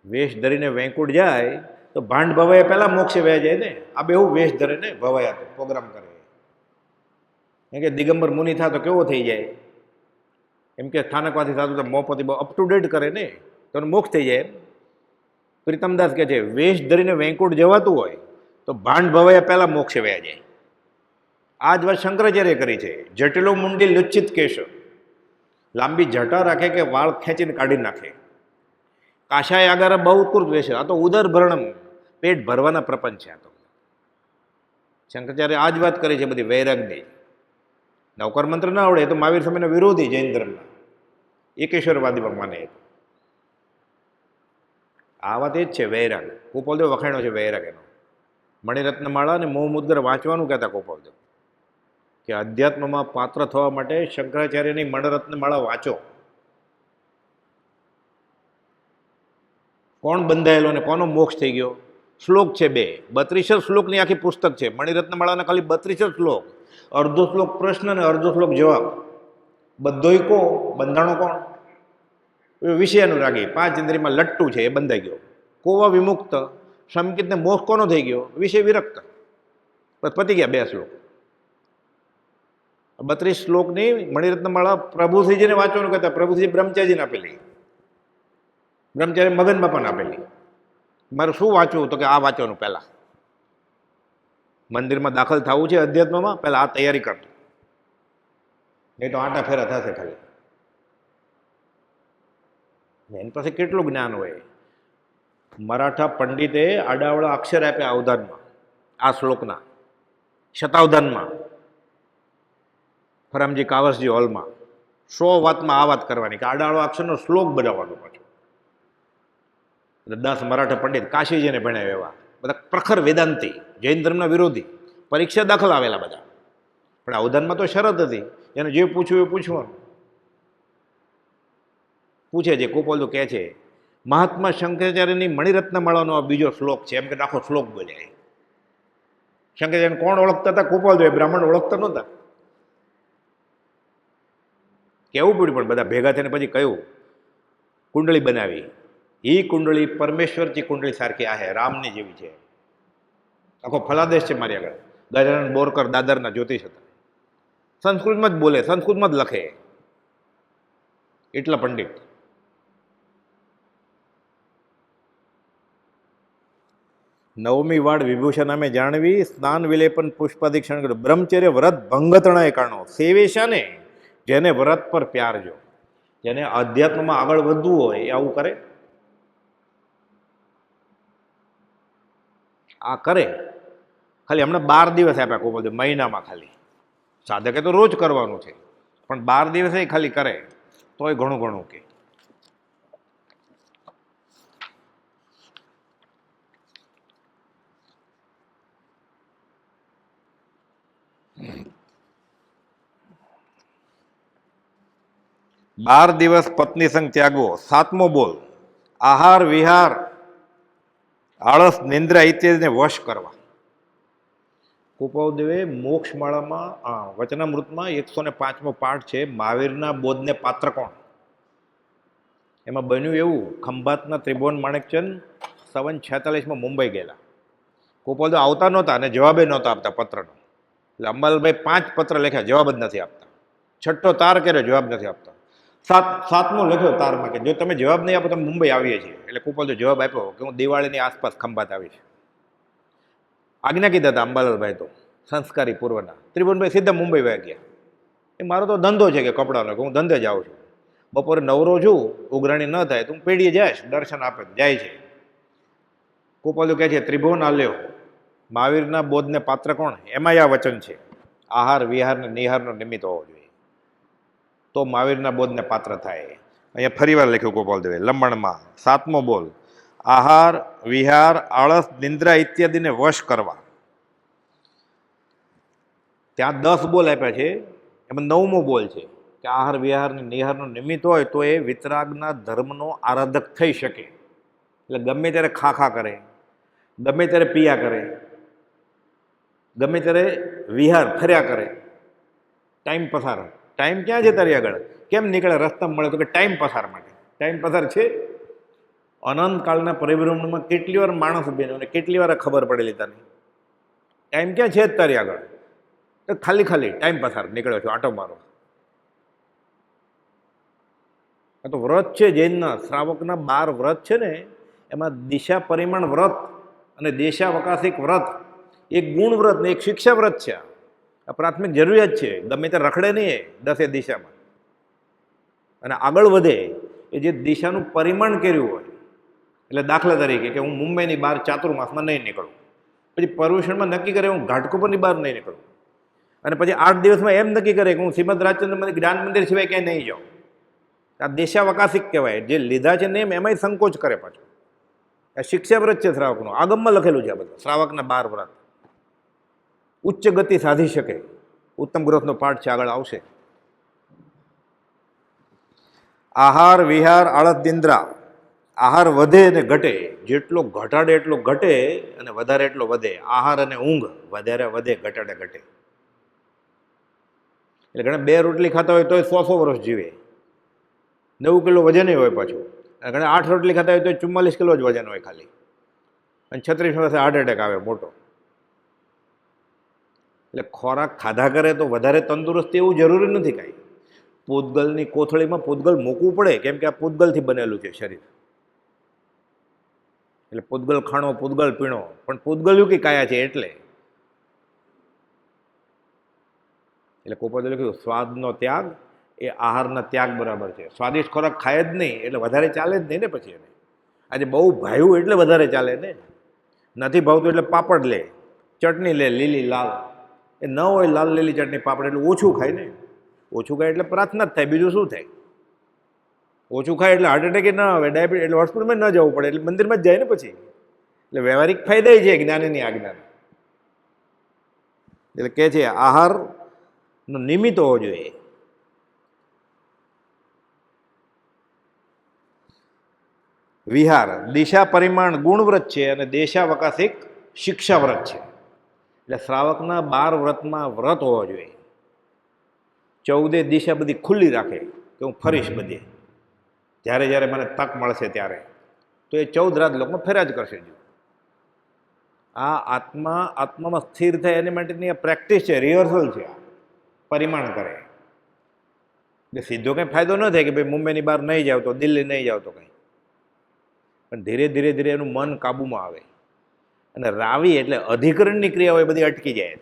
વેશ ધરીને વેંકુટ જાય તો ભાંડ ભવાયા પહેલા મોક્ષે વ્યા જાય ને. આ બેવું વેશ ધરે ને ભવાયા તો પ્રોગ્રામ કરે. એમ કે દિગંબર મુનિ થાય તો કેવો થઈ જાય? એમ કે સ્થાનકવાથી થતું તો મોપતિ બહુ અપ ટુ ડેટ કરે ને તો મોક્ષ થઈ જાય. પ્રીતમદાસ કહે છે વેશ ધરીને વેંકુટ જવાતું હોય તો ભાંડ ભવાયા પહેલા મોક્ષે વ્યા જાય. આ જ વાત શંકરાચાર્ય કરી છે. જટિલો મુંડી લુચ્છિત કેશ, લાંબી જટા રાખે કે વાળ ખેંચીને કાઢી નાખે. કાશાય આગળ બહુ ઉત્કૃત વેશ. આ તો ઉદર ભરણમ, પેટ ભરવાના પ્રપંચ છે. આ તો શંકરાચાર્ય આ જ વાત કરી છે બધી વૈરાગની. નવકર મંત્ર ના આવડે તો મહાવીર સ્વામીના વિરોધી જૈન ધર્મના એકેશ્વરવાદીમાં માને. આ વાત એ જ છે વૈરાગ. ગોપાલદેવ વખાણ્યો છે વૈરાગ એનો. મણિરત્નમાળા અને મોહ મુદ્ગર વાંચવાનું કહેતા ગોપાલદેવ કે અધ્યાત્મમાં પાત્ર થવા માટે શંકરાચાર્યની મણિરત્નમાળા વાંચો. કોણ બંધાયેલો ને કોનો મોક્ષ થઈ ગયો? શ્લોક છે 2, 32 શ્લોકની આખી પુસ્તક છે. મણિરત્નમાળાના ખાલી 32 શ્લોક, અડધો શ્લોક પ્રશ્ન અને અડધો શ્લોક જવાબ. બધોય કો બંધાણો કોણ? વિષય અનુરાગી, 5 ઇન્દ્રિયમાં લટ્ટુ છે એ બંધાઈ ગયો. કોવા વિમુક્ત, સંકિતને મોક્ષ કોનો થઈ ગયો? વિષય વિરક્ત. પતી ગયા 2 શ્લોક. 32 શ્લોકની મણિરત્નમાળા પ્રભુશ્રીજીને વાંચવાનું કહેતા. પ્રભુશ્રી બ્રહ્મચારીજીને આપેલી, બ્રહ્મચારી મગન બાપાને આપેલી. મારે શું વાંચવું? તો કે આ વાંચવાનું પહેલા. મંદિરમાં દાખલ થવું છે અધ્યાત્મમાં, પહેલા આ તૈયારી કરજો, નહીં તો આટા ફેરા થશે ખાલી. એની પાસે કેટલું જ્ઞાન હોય. મરાઠા પંડિતે આડાવડા અક્ષર આપ્યા અવધાનમાં, આ શ્લોકના શતાવધાનમાં, ફરામજી કાવસજી હોલમાં 100 વાતમાં આ વાત કરવાની કે આડાવડો અક્ષરનો શ્લોક બનાવવાનો. પાછો 10 મરાઠા પંડિત કાશીજીને ભણાવ્યા એવા બધા પ્રખર વેદાંતિ, જૈન ધર્મના વિરોધી, પરીક્ષા દાખલ આવેલા બધા. પણ અવધાનમાં તો શરત હતી, એને જે પૂછ્યું એ પૂછવાનું. પૂછે છે ગોપાલદેવ કહે છે મહાત્મા શંકરાચાર્યની મણિરત્નમાળાનો આ બીજો શ્લોક છે. એમ કે આખો શ્લોક બોલ્યા. શંકરાચાર્યને કોણ ઓળખતા હતા? ગોપાલદેવ. બ્રાહ્મણ ઓળખતા નહોતા. કેવું પડ્યું પણ બધા ભેગા થઈને પછી કયું કુંડળી બનાવી. એ કુંડળી પરમેશ્વરજી કુંડળી સારખી આ હે, રામની જેવી છે. આખો ફલાદેશ છે મારી આગળ. ગજાનંદ બોરકર દાદરના જ્યોતિષ હતા. સંસ્કૃતમાં જ બોલે, સંસ્કૃતમાં જ લખે, એટલા પંડિત. નવમી વાડ વિભૂષણ નામે જાણવી, સ્નાન વિલેપન પુષ્પાદિક્ષણ કર્યું. બ્રહ્મચર્ય વ્રત ભંગતણાય કારણો સેવે શાને? જેને વ્રત પર પ્યાર જો, જેને અધ્યાત્મમાં આગળ વધવું હોય એ આવું કરે. આ કરે. ખાલી હમણાં 12 દિવસ આપ્યા કોઈ બધું મહિનામાં. ખાલી સાધકે તો રોજ કરવાનું છે, પણ 12 દિવસે ખાલી કરે તોય ઘણું ઘણું કે. બાર દિવસ પત્ની સંગ ત્યાગવો. 7મો બોલ, આહાર વિહાર આળસ નિંદ્રા ઇત્યાદિને વશ કરવા. કૃપાદેવે મોક્ષમાળામાં વચનામૃતમાં 105મો પાઠ છે, મહાવીરના બોધને પાત્ર કોણ. એમાં બન્યું એવું, ખંભાતના ત્રિભુવન માણેકચંદ 47 મુંબઈ ગયેલા. કૃપાદેવ આવતા નહોતા અને જવાબે નહોતા આપતા પત્રનો. એટલે અંબાલાલભાઈ 5 પત્ર લખ્યા, જવાબ જ નથી આપતા. 6ઠ્ઠો તાર કર્યો, જવાબ નથી આપતા. 7મો લખ્યો તારમાં કે જો તમે જવાબ નહીં આપો તો મુંબઈ આવીએ છીએ. એટલે કૃપાલદેવ જવાબ આપ્યો કે હું દિવાળીની આસપાસ ખંભાત આવીશ. આજ્ઞા કીધા હતા અંબાલાલભાઈ તો સંસ્કારી પૂર્વના. ત્રિભુવનભાઈ સીધા મુંબઈ વયા ગયા. એ મારો તો ધંધો છે કે કપડાનો, કે હું ધંધે જાઉં છું. બપોરે નવરો છું, ઉઘરાણી ન થાય તો હું પેઢીએ જઈશ, દર્શન આપે જાય છે. કૃપાલદેવ કહે છે ત્રિભુવન આલ્યો, મહાવીરના બોધને પાત્ર કોણ? એમાં આ વચન છે, આહાર વિહાર ને નિહારનો નિમિત્ત હોવો જોઈએ તો મહાવીરના બોધને પાત્ર થાય. અહીંયા ફરી વાર લખ્યું ગોપાલદેવે લંબણમાં. 7મો બોલ, આહાર વિહાર આળસ નિંદ્રા ઇત્યાદિને વશ કરવા. ત્યાં 10 બોલ આપ્યા છે, એમાં 9મો બોલ છે કે આહાર વિહાર ને નિહારનો નિમિત્ત હોય તો એ વિતરાગના ધર્મનો આરાધક થઈ શકે. એટલે ગમે ત્યારે ખાખા કરે, ગમે ત્યારે પિયા કરે, ગમે ત્યારે વિહાર ફર્યા કરે, ટાઈમ પસાર. ટાઈમ ક્યાં છે તારી આગળ? કેમ નીકળે રસ્તા મળે? તો કે ટાઈમ પસાર માટે. ટાઈમ પસાર છે? અનંતકાળના પરિભ્રમણમાં કેટલી વાર માણસ બન્યો અને કેટલી વાર ખબર પડેલી તને? ટાઈમ ક્યાં છે જ તારી આગળ? તો ખાલી ખાલી ટાઈમ પસાર નીકળ્યો છો, આટો મારો. આ તો વ્રત છે જૈનના, શ્રાવકના 12 વ્રત છે ને, એમાં દિશા પરિમાણ વ્રત અને દેશાવકાશિક વ્રત, એક ગુણ વ્રત ને એક શિક્ષા વ્રત છે. આ પ્રાથમિક જરૂરિયાત છે. ગમે તે રખડે નહીં 10 દિશામાં અને આગળ વધે એ જે દિશાનું પરિમાણ કર્યું હોય. એટલે દાખલા તરીકે કે હું મુંબઈની બહાર ચાતુર્માસમાં નહીં નીકળું, પછી પર્યુષણમાં નક્કી કરે હું ઘાટકોપરની બહાર નહીં નીકળું, અને પછી 8 દિવસમાં એમ નક્કી કરે કે હું શ્રીમદ રાજચંદ્ર જ્ઞાન મંદિર સિવાય ક્યાંય નહીં જાઉં. આ દેશાવકાશિક કહેવાય. જે લીધા છે નેમ એમાંય સંકોચ કરે પાછો. આ શિક્ષા વ્રત છે શ્રાવકનું. આગમમાં લખેલું છે આ બધું. શ્રાવકના 12 વ્રત. ઉચ્ચ ગતિ સાધી શકે. ઉત્તમ ગ્રોથનો પાઠ છે, આગળ આવશે. આહાર વિહાર આળસ નિંદ્રા. આહાર વધે અને ઘટે. જેટલો ઘટાડે એટલો ઘટે અને વધારે એટલો વધે. આહાર અને ઊંઘ વધારે વધે, ઘટાડે ઘટે. એટલે ઘણા 2 રોટલી ખાતા હોય તોય 100 વર્ષ જીવે, 9 કિલો વજન હોય પાછું. અને ઘણા 8 રોટલી ખાતા હોય તો 44 કિલો જ વજન હોય ખાલી, અને 36 વર્ષે હાર્ટ એટેક આવે મોટો. એટલે ખોરાક ખાધા કરે તો વધારે તંદુરસ્તી એવું જરૂરી નથી કાંઈ. પૂતગલની કોથળીમાં પૂતગલ મૂકવું પડે, કેમ કે આ પૂતગલથી બનેલું છે શરીર. એટલે પૂતગલ ખાણો, પૂતગલ પીણો, પણ પૂતગલ્યું કે કાયા છે એટલે કોપોદે લખ્યું સ્વાદનો ત્યાગ એ આહારના ત્યાગ બરાબર છે. સ્વાદિષ્ટ ખોરાક ખાય જ નહીં એટલે વધારે ચાલે જ નહીં ને પછી એને. આજે બહુ ભાવ્યું એટલે વધારે ચાલે ને. નથી ભાવતું એટલે પાપડ લે, ચટણી લે લીલી લાલ. એ ન હોય લાલ લીલી ચટણી પાપડ એટલે ઓછું ખાય ને. ઓછું ખાય એટલે પ્રાર્થના જ થાય, બીજું શું થાય? ઓછું ખાય એટલે હાર્ટ એટેક ન આવે, ડાયાબિટીસ એટલે હોસ્પિટલમાં ન જવું પડે, એટલે મંદિરમાં જ જાય ને પછી. એટલે વ્યવહારિક ફાયદા છે જ્ઞાનની આજ્ઞાના. એટલે કે છે આહારનો નિમિત્ત હોવો જોઈએ. વિહાર દિશા પરિમાણ ગુણવ્રત છે અને દેશાવકાશિક શિક્ષા વ્રત છે. એટલે શ્રાવકના 12 વ્રતમાં વ્રત હોવા જોઈએ. 14 દિશા બધી ખુલ્લી રાખે કે હું ફરીશ બધે, જ્યારે જ્યારે મને તક મળશે ત્યારે. તો એ 14 રાત લોકમાં ફર્યા જ કરશે. આ આત્મામાં સ્થિર થાય એની માટેની આ પ્રેક્ટિસ છે, રિહર્સલ છે. પરિમાણ કરે એટલે સીધો કંઈ ફાયદો ન થાય કે ભાઈ મુંબઈની બહાર નહીં જાવ તો, દિલ્હી નહીં જાવ તો કંઈ. પણ ધીરે ધીરે ધીરે એનું મન કાબૂમાં આવે. અને રાવી એટલે અધિકરણની ક્રિયાઓ એ બધી અટકી જાય.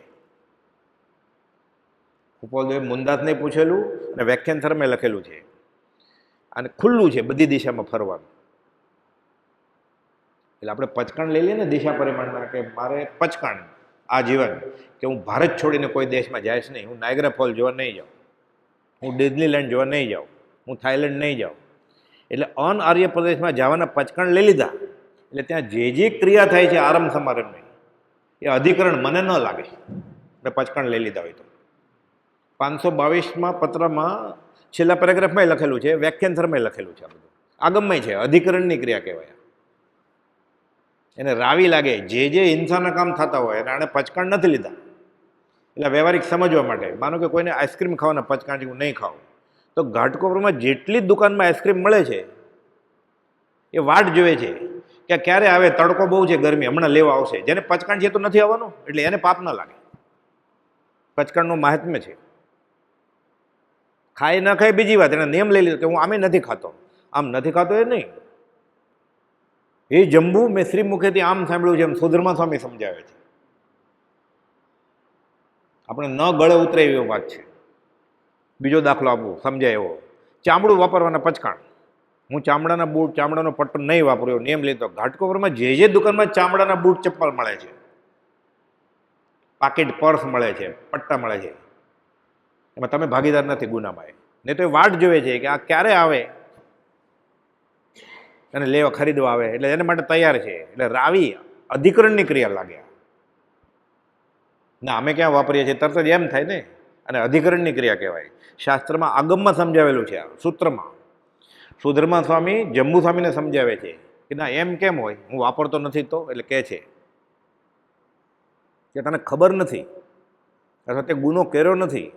ઉપોદેવ મુંદાતને પૂછેલું અને વ્યાખ્યાન થરમાં લખેલું છે. અને ખુલ્લું છે બધી દિશામાં ફરવાનું. એટલે આપણે પચકાણ લઈ લઈએ ને દિશા પરિમાણના, કે મારે પચકાણ આ જીવન, કે હું ભારત છોડીને કોઈ દેશમાં જઈશ નહીં, હું નાયગ્રા ફોલ જોવા નહીં જાઉં, હું ડિઝનીલેન્ડ જોવા નહીં જાઉં, હું થાઈલેન્ડ નહીં જાઉં. એટલે અનઆર્ય પ્રદેશમાં જવાના પચકાણ લઈ લીધા. એટલે ત્યાં જે ક્રિયા થાય છે આરંભ સમારંભની, એ અધિકરણ મને ન લાગે. મેં પચકાણ લઈ લીધા હોય તો. 522માં પત્રમાં છેલ્લા પેરેગ્રાફમાં લખેલું છે, વ્યાખ્યાન થરમાં લખેલું છે. આ બધું આગમમાં છે, અધિકરણની ક્રિયા કહેવાય. એને રાવી લાગે જે હિંસાના કામ થતા હોય અને આણે પચકાણ નથી લીધા. એટલે વ્યવહારિક સમજવા માટે, માનો કે કોઈને આઈસ્ક્રીમ ખાવાના પચકાણ હું નહીં ખાઉં, તો ઘાટકોપરમાં જેટલી દુકાનમાં આઈસ્ક્રીમ મળે છે એ વાટ જોવે છે કે ક્યારે આવે, તડકો બહુ છે, ગરમી હમણાં લેવા આવશે. જેને પચકાણ છે તો નથી આવવાનું, એટલે એને પાપ ન લાગે. પચકાણનું મહાત્મ્ય છે. ખાય ન ખાય બીજી વાત, એને નિયમ લઈ લીધો કે હું આમે નથી ખાતો. આમ નથી ખાતો એ નહીં, એ જંબુ મેં શ્રી મુખેથી આમ સાંભળ્યું છે એમ સુધર્મા સ્વામી સમજાવે છે. આપણે ન ગળે ઉતરે એવો વાત છે. બીજો દાખલો આપવું સમજાય એવો, ચામડું વાપરવાના પચકાણ. હું ચામડાના બૂટ, ચામડાનો પટ્ટો નહીં વાપર્યો, નિયમ લીધો. ઘાટકોપરમાં જે દુકાનમાં ચામડાના બૂટ ચપ્પલ મળે છે, પાકીટ પર્સ મળે છે, પટ્ટા મળે છે, એમાં તમે ભાગીદાર નથી ગુનામાં. નહીં તો એ વાટ જોવે છે કે આ ક્યારે આવે અને લેવા ખરીદવા આવે, એટલે એને માટે તૈયાર છે. એટલે રાવી અધિકરણની ક્રિયા લાગ્યા ના, અમે ક્યાં વાપરીએ છીએ તરત જ એમ થાય ને. અને અધિકરણની ક્રિયા કહેવાય. શાસ્ત્રમાં આગમમાં સમજાવેલું છે, સૂત્રમાં. સુધર્મા સ્વામી જંબુ સ્વામીને સમજાવે છે કે ના એમ કેમ હોય, હું વાપરતો નથી તો. એટલે કહે છે કે તને ખબર નથી અથવા તે ગુનો કર્યો નથી,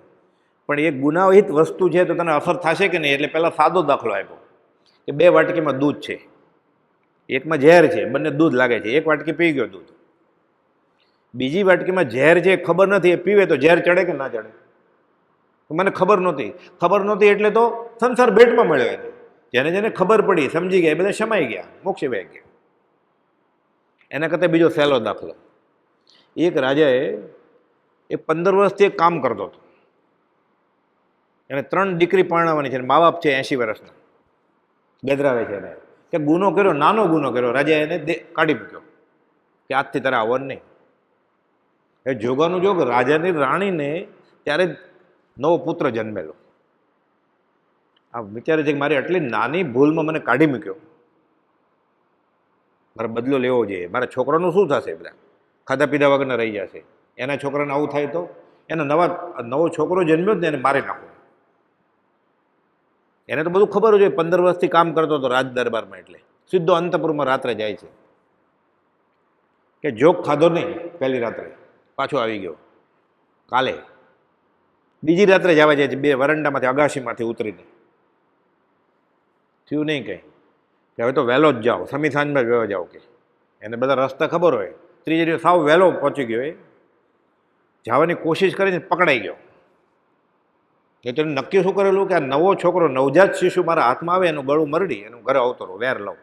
પણ એ ગુનાહિત વસ્તુ છે તો તને અસર થશે કે નહીં. એટલે પહેલાં સાદો દાખલો આપ્યો કે 2 વાટકીમાં દૂધ છે, એકમાં ઝેર છે, બંને દૂધ લાગે છે. એક વાટકી પી ગયો દૂધ, બીજી વાટકીમાં ઝેર છે ખબર નથી, એ પીવે તો ઝેર ચડે કે ના ચડે? મને ખબર નહોતી એટલે તો સંસાર ભેટમાં મળ્યો એને. જેને જેને ખબર પડી, સમજી ગયા, એ બધા શમાઈ ગયા, મોક્ષે વહી ગયા. એના કરતાં બીજો સહેલો દાખલો, એક રાજાએ એ 15 વર્ષથી એક કામ કરતો હતો. એને 3 દીકરી પરણાવવાની છે, મા બાપ છે 80 વર્ષના, ગધરાવે છે એને, કે ગુનો કર્યો, નાનો ગુનો કર્યો. રાજા એને કાઢી મૂક્યો કે આજથી તારે આવવાનું નહીં. એ જોગાનું જોગ, રાજાની રાણીને ત્યારે નવો પુત્ર જન્મેલો. આ વિચારે છે કે મારી આટલી નાની ભૂલમાં મને કાઢી મૂક્યો, મારે બદલો લેવો જોઈએ. મારા છોકરાનું શું થશે? બધા ખાધા પીધા વગરના રહી જશે. એના છોકરાને આવું થાય તો એનો નવો છોકરો જન્મ્યો જ ને એને મારી નાખો. એને તો બધું ખબર હોય, 15 વર્ષથી કામ કરતો હતો રાજ દરબારમાં, એટલે સીધો અંતપુરમાં રાત્રે જાય છે કે જોગ ખાધો નહીં પહેલી રાત્રે, પાછો આવી ગયો. કાલે બીજી રાત્રે જવા જાય છે, 2 વરંડામાંથી અગાશીમાંથી ઉતરીને. થયું નહીં કંઈ કે હવે તો વહેલો જ જાઓ, સમી સાંજમાં વહેલો જાઓ કે એને બધા રસ્તા ખબર હોય. ત્રીજે દિવસ સાવ વહેલો પહોંચી ગયો, એ જવાની કોશિશ કરીને પકડાઈ ગયો. એ તો નક્કી શું કરેલું કે આ નવો છોકરો, નવજાત શિશુ મારા હાથમાં આવે, એનું ગળું મરડી એનું ઘરે આવતો રહો, વેર લઉં,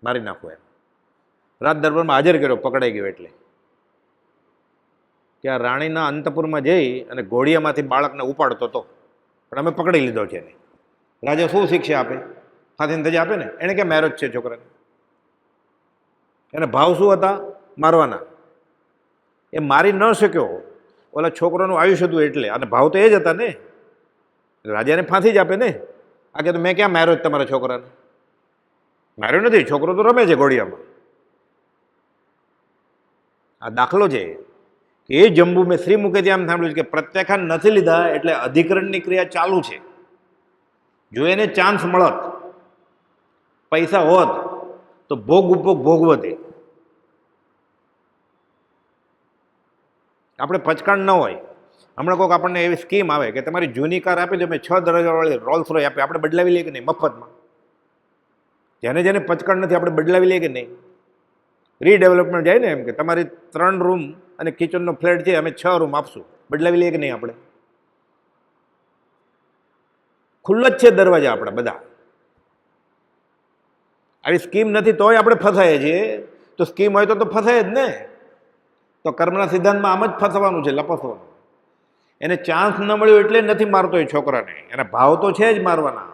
મારી નાખું એમ. રાત દરબારમાં હાજર કર્યો, પકડાઈ ગયો. એટલે કે આ રાણીના અંતપુરમાં જઈ અને ઘોડિયામાંથી બાળકને ઉપાડતો હતો, પણ અમે પકડી લીધો છે એને. રાજા શું શિક્ષા આપે? ફાંસીની સજા આપે ને. એણે કે મેરેજ છે છોકરાને, એને ભાવ શું હતા? મારવાના. એ મારી ન શક્યો, ઓલા છોકરાનું આયુષ્ય હતું એટલે, અને ભાવ તો એ જ હતા ને. રાજાને ફાંસી જ આપે ને. આ કે તો મેં ક્યાં માર્યો તમારા છોકરાને? માર્યો નથી, છોકરો તો રમે છે ઘોડિયામાં. આ દાખલો છે કે એ જંબુ મેં શ્રી મુખેથી આમ સાંભળ્યું છે કે પ્રત્યાખ્યાન નથી લીધા એટલે અધિકરણની ક્રિયા ચાલુ છે. જો એને ચાન્સ મળત, પૈસા હોત તો ભોગ ઉપભોગ ભોગવતે. આપણે પચકાણ ન હોય. હમણાં કોઈક આપણને એવી સ્કીમ આવે કે તમારી જૂની કાર આપી દો, અમે 6 દરવાજાવાળી રોલ્સ રોય આપી, આપણે બદલાવી લઈએ કે નહીં મફતમાં? જેને જેને પચકાણ નથી આપણે બદલાવી લઈએ કે નહીં? રીડેવલપમેન્ટ જાય ને, એમ કે તમારી 3 રૂમ અને કિચનનો ફ્લેટ છે, અમે 6 રૂમ આપશું, બદલાવી લઈએ કે નહીં? આપણે ખુલ્લા જ છે દરવાજા આપણા બધા. આવી સ્કીમ નથી તોય આપણે ફસાઈએ છીએ. તો સ્કીમ હોય તો ફસાય જ ને. તો કર્મના સિદ્ધાંતમાં આમ જ ફસવાનું છે, લપસવાનું. એને ચાન્સ ન મળ્યો એટલે નથી મારતો એ છોકરાને. એના ભાવ તો છે જ મારવાના.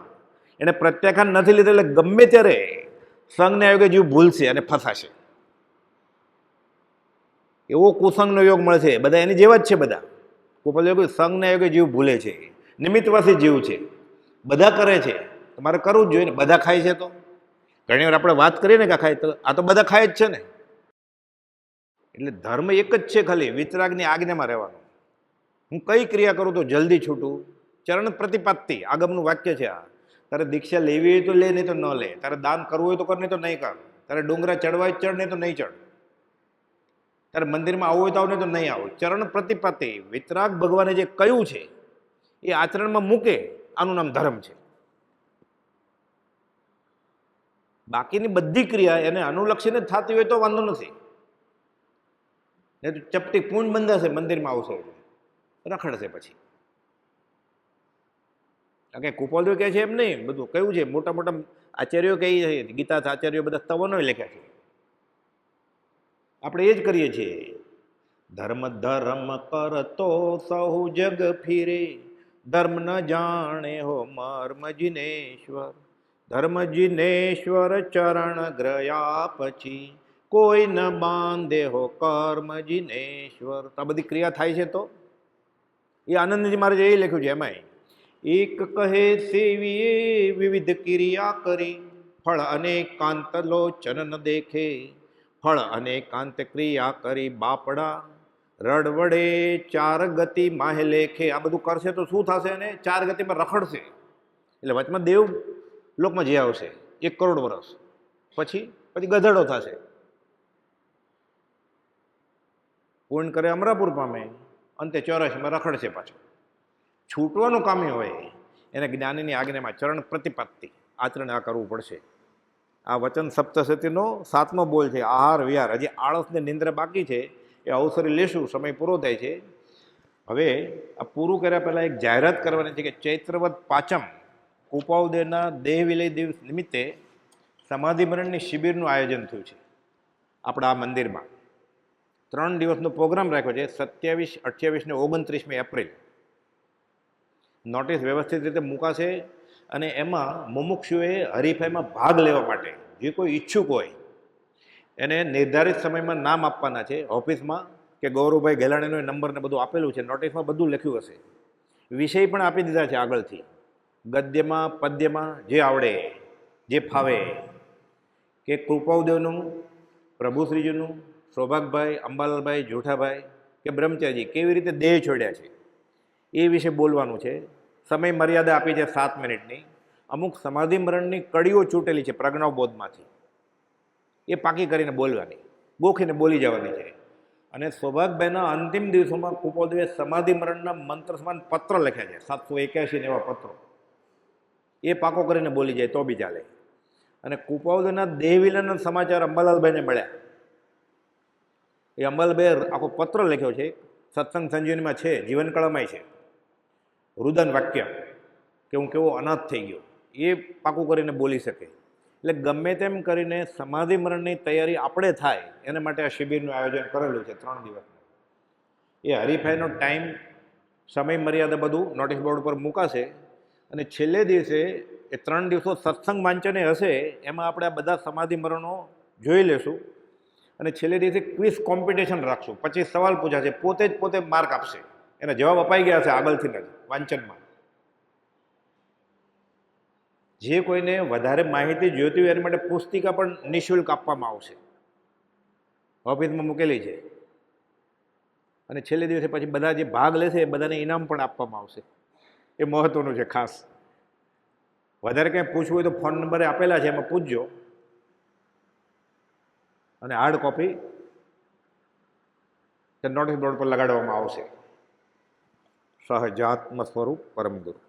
એને પ્રત્યાખ્યાન નથી લીધું એટલે ગમે ત્યારે સંઘને આયોગે જીવ ભૂલશે અને ફસાશે. એવો કુસંગનો યોગ મળશે. બધા એની જેવા જ છે. બધા કુપલ યોગ સંઘને આયોગે જીવ ભૂલે છે, નિમિત્તવાસી જીવ છે, બધા કરે છે. તમારે કરવું જ જોઈએ ને. બધા ખાય છે તો ઘણી વાર આપણે વાત કરીએ ને કે ખાય, તો આ તો બધા ખાય જ છે ને. એટલે ધર્મ એક જ છે, ખાલી વિતરાગની આજ્ઞામાં રહેવાનું. હું કઈ ક્રિયા કરું તો જલ્દી છૂટું? ચરણ પ્રતિપાત્તિ આગમનું વાક્ય છે આ. તારે દીક્ષા લેવી હોય તો લે, નહીં તો ન લે. તારે દાન કરવું હોય તો કર, નહીં તો નહીં કર. તારે ડુંગરા ચડવા જ ચડ, નહીં તો નહીં ચડ. તારે મંદિરમાં આવવું હોય તો આવ, નહીં તો નહીં આવું. ચરણ પ્રતિપાત્તિ. વિતરાગ ભગવાને જે કહ્યું છે એ આચરણમાં મૂકે, આનું નામ ધર્મ છે. બાકીની બધી ક્રિયા એને અનુલક્ષીને જ થતી હોય તો વાંધો નથી. ચપટી પૂંજ બંધાશે, મંદિરમાં આવશે એટલે રખડશે પછી. કે કુપોલદેવ કહે છે એમ નહીં, બધું કયું છે. મોટા મોટા આચાર્યો કહે છે, ગીતા આચાર્યો બધા સ્તવનો લખ્યા છે. આપણે એ જ કરીએ છીએ. ધર્મ ધર્મ કરતો સહુ જગ ફીરે, ધર્મ ન જાણે હો મર્મ જીનેશ્વર. ધર્મ જીનેશ્વર ચરણ ગ્રયા પછી, કોઈ ન બાંધે હો કર્મ જીનેશ્વર. આ બધી ક્રિયા થાય છે તો એ આનંદજી મહારાજે એ લખ્યું છે. એમાંય એક કહે સેવીએ વિવિધ ક્રિયા કરી, ફળ અનેકાંત લોચન ન દેખે. ફળ અનેકાંત ક્રિયા કરી બાપડા, રડવડે 4 ગતિ માહે લેખે. આ બધું કરશે તો શું થશે? એને 4 ગતિમાં રખડશે. એટલે વચમાં દેવ લોકમાં જે આવશે 1 કરોડ વર્ષ પછી ગધેડો થશે. પૂર્ણ કરે અમરાપુર પામે, અંતે 84માં રખડશે પાછો. છૂટવાનું કામી હોય એને જ્ઞાનીની આજ્ઞામાં ચરણ પ્રતિપત્તિ આચરણ આ કરવું પડશે. આ વચન સપ્તશતીનો 7મો બોલ છે. આહાર વિહાર. હજી આળસને નિંદ્રા બાકી છે, એ અવસરે લેશું, સમય પૂરો થાય છે. હવે આ પૂરું કર્યા પહેલાં એક જાહેરાત કરવાની છે કે ચૈત્રવદ પાંચમ કુપાવદેવના દેહ વિલય દિવસ નિમિત્તે સમાધિમરણની શિબિરનું આયોજન થયું છે આપણા આ મંદિરમાં. 3 દિવસનો પ્રોગ્રામ રાખ્યો છે, 27, 28 ને 29મી એપ્રિલ. નોટિસ વ્યવસ્થિત રીતે મૂકાશે અને એમાં મુમુક્ષુએ હરીફાઈમાં ભાગ લેવા માટે જે કોઈ ઈચ્છુક હોય એને નિર્ધારિત સમયમાં નામ આપવાના છે. ઓફિસમાં કે ગૌરવભાઈ ગેલાણીનો નંબર ને બધું આપેલું છે, નોટિસમાં બધું લખ્યું હશે. વિષય પણ આપી દીધા છે આગળથી, ગદ્યમાં પદ્યમાં જે આવડે જે ફાવે, કે કૃપાવદેવનું, પ્રભુશ્રીજીનું, સૌભાગભાઈ, અંબાલાલભાઈ, જોઠાભાઈ કે બ્રહ્મચારીજી કેવી રીતે દેહ છોડ્યા છે એ વિશે બોલવાનું છે. સમય મર્યાદા આપી છે 7 મિનિટની. અમુક સમાધિ મરણની કડીઓ છૂટેલી છે પ્રજ્ઞાબોધમાંથી, એ પાકી કરીને બોલવાની, ગોખીને બોલી જવાની છે. અને સૌભાગભાઈના અંતિમ દિવસોમાં કુપાવદેવે સમાધિ મરણના મંત્ર સમાન પત્ર લખ્યા છે, 781 એવા પત્રો, એ પાકો કરીને બોલી જાય તો બી ચાલે. અને કુપાવદેવના દેહ વિલયના સમાચાર અંબાલાલભાઈને મળ્યા. એ અંબાલાલભાઈએ આખો પત્ર લખ્યો છે, સત્સંગ સંજીવનીમાં છે, જીવનકળામાંય છે. રુદન વાક્ય કે હું કેવો અનાથ થઈ ગયો, એ પાકું કરીને બોલી શકે. એટલે ગમે તેમ કરીને સમાધિ મરણની તૈયારી આપણે થાય એના માટે આ શિબિરનું આયોજન કરેલું છે 3 દિવસનું. એ હરીફાઈનો ટાઈમ, સમય મર્યાદા બધું નોટિસ બોર્ડ પર મૂકાશે. અને છેલ્લે દિવસે એ 3 દિવસો સત્સંગ વાંચને હશે, એમાં આપણે આ બધા સમાધિ મરણો જોઈ લેશું. અને છેલ્લે દિવસે ક્વિઝ કોમ્પિટિશન રાખશું, 25 સવાલ પૂછાશે, પોતે માર્ક આપશે, એના જવાબ અપાઈ ગયા છે આગળથી જ વાંચનમાં. જે કોઈને વધારે માહિતી જોઈતી હોય એના માટે પુસ્તિકા પણ નિઃશુલ્ક આપવામાં આવશે, ઓફિસમાં મૂકેલી છે. અને છેલ્લે દિવસે પછી બધા જે ભાગ લેશે એ બધાને ઇનામ પણ આપવામાં આવશે. એ મહત્વનું છે ખાસ. વધારે કંઈ પૂછવું હોય તો ફોન નંબરે આપેલા છે, એમાં પૂછજો. અને હાર્ડ કોપી નોટિસ બોર્ડ પર લગાડવામાં આવશે. સહજાત્મ સ્વરૂપ પરમ ગુરુ.